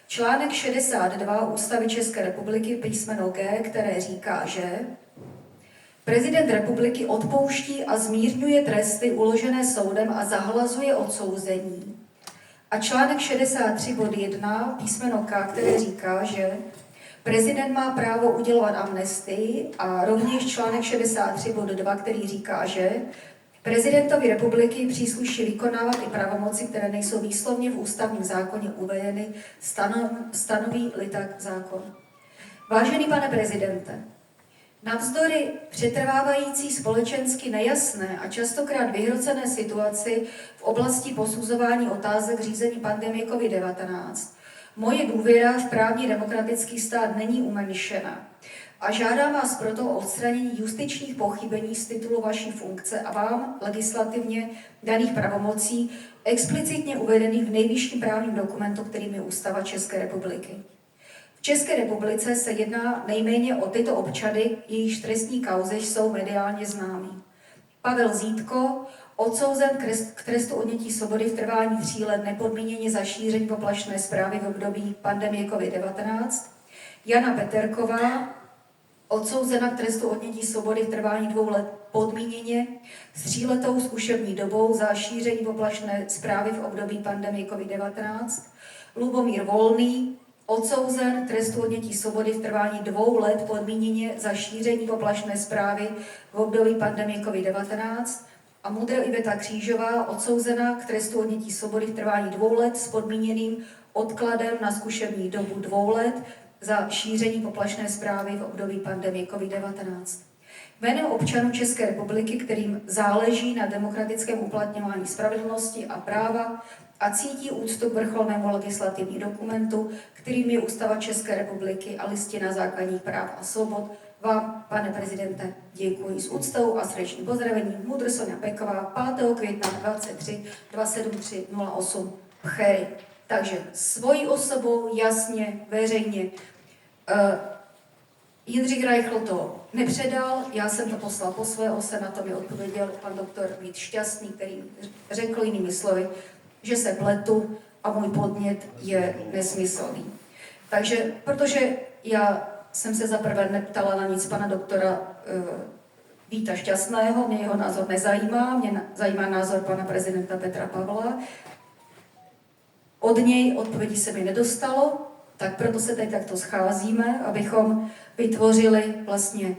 Článek 62 Ústavy České republiky písmeno G, které říká, že prezident republiky odpouští a zmírňuje tresty uložené soudem a zahlazuje odsouzení. A článek 63 bod 1 písmeno K, které říká, že prezident má právo udělovat amnestii, a rovněž článek 63 bod 2, který říká, že prezidentovi republiky přísluší vykonávat i pravomoci, které nejsou výslovně v ústavním zákoně uvedeny, stanoví-li tak zákon. Vážený pane prezidente, navzdory přetrvávající společensky nejasné a častokrát vyhrocené situaci v oblasti posuzování otázek řízení pandemie COVID-19, moje důvěra v právní demokratický stát není umenšena a žádám vás proto o odstranění justičních pochybení z titulu vaší funkce a vám legislativně daných pravomocí explicitně uvedených v nejvyšším právním dokumentu, kterým je Ústava České republiky. V České republice se jedná nejméně o tyto občany, jejichž trestní kauzy jsou mediálně známí. Pavel Zítko, odsouzen k trestu odnětí svobody v trvání 3 let nepodmíněně za šíření poplašné zprávy v období pandemie COVID-19. Jana Peterková, odsouzena k trestu odnětí svobody v trvání 2 let podmíněně s 3letou zkušební dobou za šíření poplašné zprávy v období pandemie COVID-19. Lubomír Volný, odsouzen k trestu odnětí svobody v trvání 2 let podmíněně za šíření poplašné zprávy v období pandemie COVID-19. A Mudr Iveta Křížová, odsouzená k trestu odnětí svobody v trvání 2 let s podmíněným odkladem na zkušební dobu 2 let za šíření poplašné zprávy v období pandemie COVID-19. Jménem občanů České republiky, kterým záleží na demokratickém uplatňování spravedlnosti a práva a cítí úctu k vrcholnému legislativnímu dokumentu, kterým je Ústava České republiky a Listina základních práv a svobod, vám, pane prezidente, děkuji s úctou a srdečným pozdravením. Mudr Soňa Peková, 5. května 23 273 08 Pchery. Takže svojí osobou, jasně, veřejně. Jindřich Reichl to nepředal, já jsem to poslal po své ose, na to mi odpověděl pan doktor Vít Šťastný, který řekl jinými slovy, že se pletu a můj podnět je nesmyslný. Takže, protože já jsem se zaprvé neptala na nic pana doktora Víta Šťastného, mě jeho názor nezajímá, mě zajímá názor pana prezidenta Petra Pavla. Od něj odpovědi se mi nedostalo, tak proto se teď takto scházíme, abychom vytvořili vlastně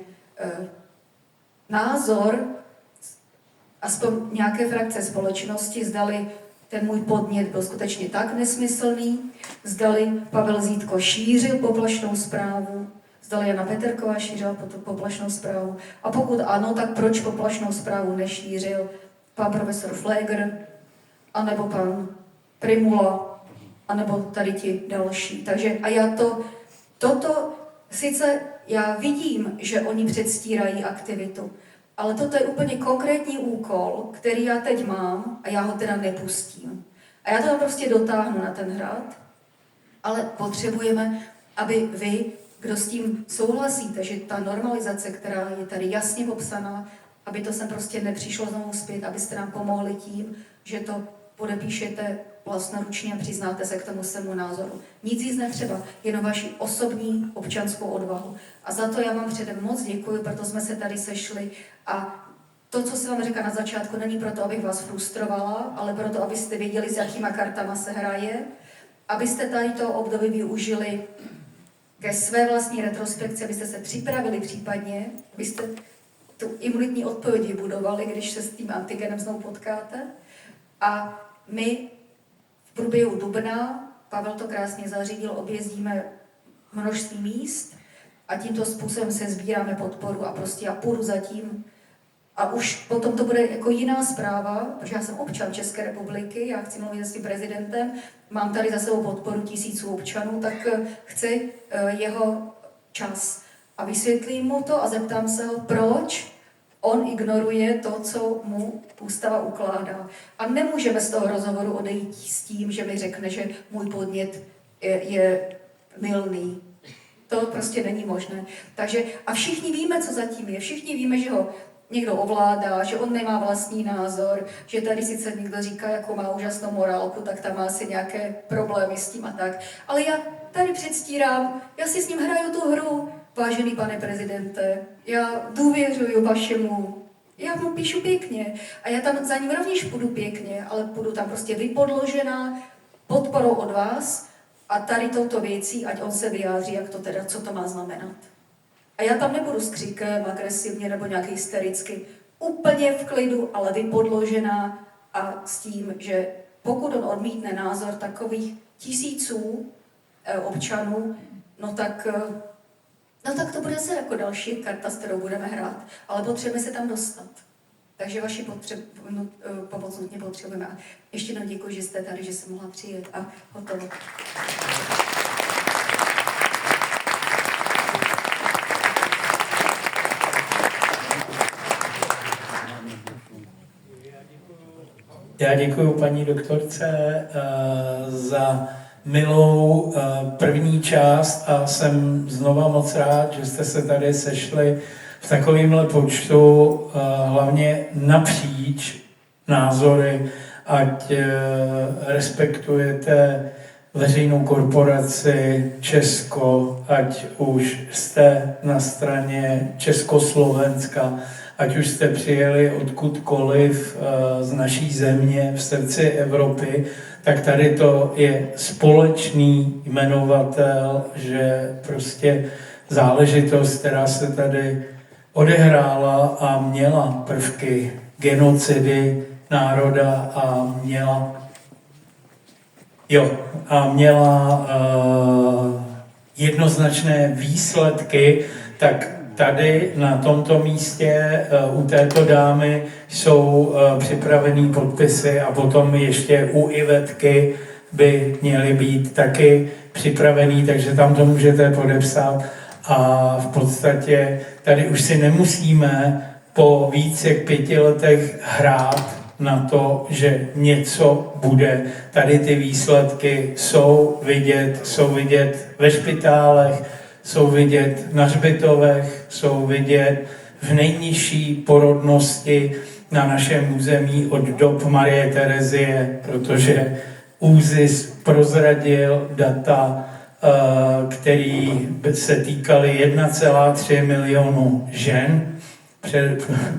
názor aspoň nějaké frakce společnosti, zdali ten můj podnět byl skutečně tak nesmyslný, zdali Pavel Zítko šířil poplašnou zprávu, zdali Jana Peterková šířila poplašnou zprávu, a pokud ano, tak proč poplašnou zprávu nešířil pan profesor Flegr, anebo pan Primula, anebo tady ti další. Takže a já toto, sice já vidím, že oni předstírají aktivitu, ale toto je úplně konkrétní úkol, který já teď mám a já ho teda nepustím. A já to tam prostě dotáhnu na ten hrad, ale potřebujeme, aby vy, kdo s tím souhlasíte, že ta normalizace, která je tady jasně popsaná, aby to sem prostě nepřišlo znovu zpět, abyste nám pomohli tím, že to podepíšete vlastnoručně a přiznáte se k tomu svému názoru. Nic víc netřeba, jenom vaši osobní občanskou odvahu. A za to já vám předem moc děkuji, proto jsme se tady sešli a to, co jsem vám řekla na začátku, není proto, abych vás frustrovala, ale proto, abyste věděli, s jakýma kartama se hraje, abyste tady to období využili ke své vlastní retrospekci, abyste se připravili případně, abyste tu imunitní odpovědi budovali, když se s tím antigenem znovu potkáte. A my v průběhu dubna, Pavel to krásně zařídil, objezdíme množství míst a tímto způsobem se sbíráme podporu a prostě já půjdu za tím. A už potom to bude jako jiná zpráva, protože já jsem občan České republiky, já chci mluvit s tím prezidentem, mám tady za sebou podporu tisíců občanů, tak chci jeho čas. A vysvětlím mu to a zeptám se ho, proč on ignoruje to, co mu ústava ukládá. A nemůžeme z toho rozhovoru odejít s tím, že mi řekne, že můj podnět je mylný. To prostě není možné. Takže, a všichni víme, co zatím je. Všichni víme, že ho někdo ovládá, že on nemá vlastní názor, že tady sice někdo říká, jako má úžasnou morálku, tak tam má asi nějaké problémy s tím a tak. Ale já tady předstírám, já si s ním hraju tu hru, vážený pane prezidente, já důvěřuju vašemu, já mu píšu pěkně a já tam za ním rovněž půjdu pěkně, ale půjdu tam prostě vypodložená podporou od vás a tady touto věcí, ať on se vyjádří, jak to teda, co to má znamenat. A já tam nebudu s křikem, agresivně nebo nějak hystericky, úplně v klidu, ale vypodložená a s tím, že pokud on odmítne názor takových tisíců občanů, no tak to bude zase jako další karta, s kterou budeme hrát, ale potřebujeme se tam dostat. Takže vaši pomoc nutně potřebujeme. A ještě jednou děkuji, že jste tady, že jsem mohla přijet a hotovo. Já děkuji paní doktorce za milou první část a jsem znova moc rád, že jste se tady sešli v takovémhle počtu, hlavně napříč názory, ať respektujete veřejnou korporaci Česko, ať už jste na straně Československa, ať už jste přijeli odkudkoliv z naší země v srdci Evropy, tak tady to je společný jmenovatel, že prostě záležitost, která se tady odehrála a měla prvky genocidy národa a měla jednoznačné výsledky, tak tady na tomto místě u této dámy jsou připravený podpisy a potom ještě u Ivetky by měly být taky připravený, takže tam to můžete podepsat a v podstatě tady už si nemusíme po více jak 5 letech hrát na to, že něco bude. Tady ty výsledky jsou vidět ve špitálech, jsou vidět na hřbitovech, jsou vidět v nejnižší porodnosti na našem území od dob Marie Terezie, protože ÚZIS prozradil data, který se týkaly 1,3 milionu žen.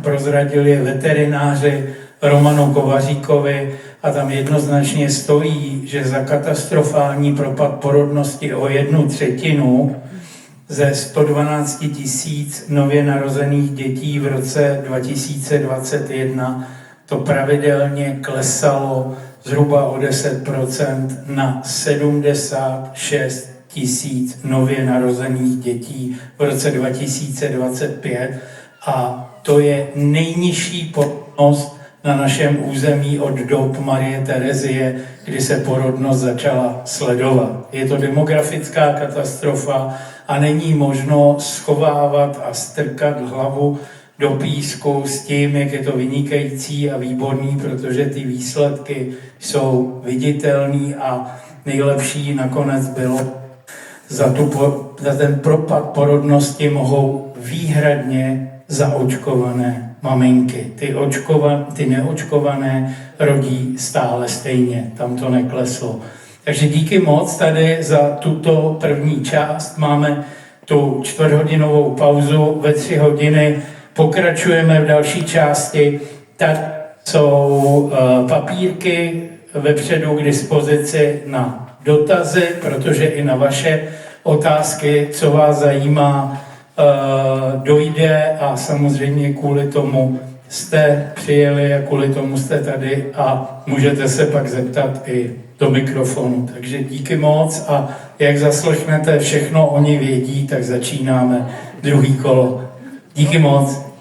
Prozradili je veterináři Romanu Kovaříkovi a tam jednoznačně stojí, že za katastrofální propad porodnosti o 1/3 ze 112 000 nově narozených dětí v roce 2021 to pravidelně klesalo zhruba o 10% na 76 000 nově narozených dětí v roce 2025 a to je nejnižší porodnost na našem území od dob Marie Terezie, kdy se porodnost začala sledovat. Je to demografická katastrofa a není možno schovávat a strkat hlavu do písku s tím, jak je to vynikající a výborný, protože ty výsledky jsou viditelný a nejlepší nakonec bylo za ten propad porodnosti mohou výhradně zaočkované maminky. Ty neočkované rodí stále stejně, tam to nekleslo. Takže díky moc tady za tuto první část. Máme tu 4hodinovou pauzu, ve 3 hodiny pokračujeme v další části. Tady jsou papírky vepředu k dispozici na dotazy, protože i na vaše otázky, co vás zajímá, dojde a samozřejmě kvůli tomu jste přijeli a kvůli tomu jste tady a můžete se pak zeptat i do mikrofonu. Takže díky moc a jak zaslechnete všechno oni vědí, tak začínáme druhý kolo. Díky moc.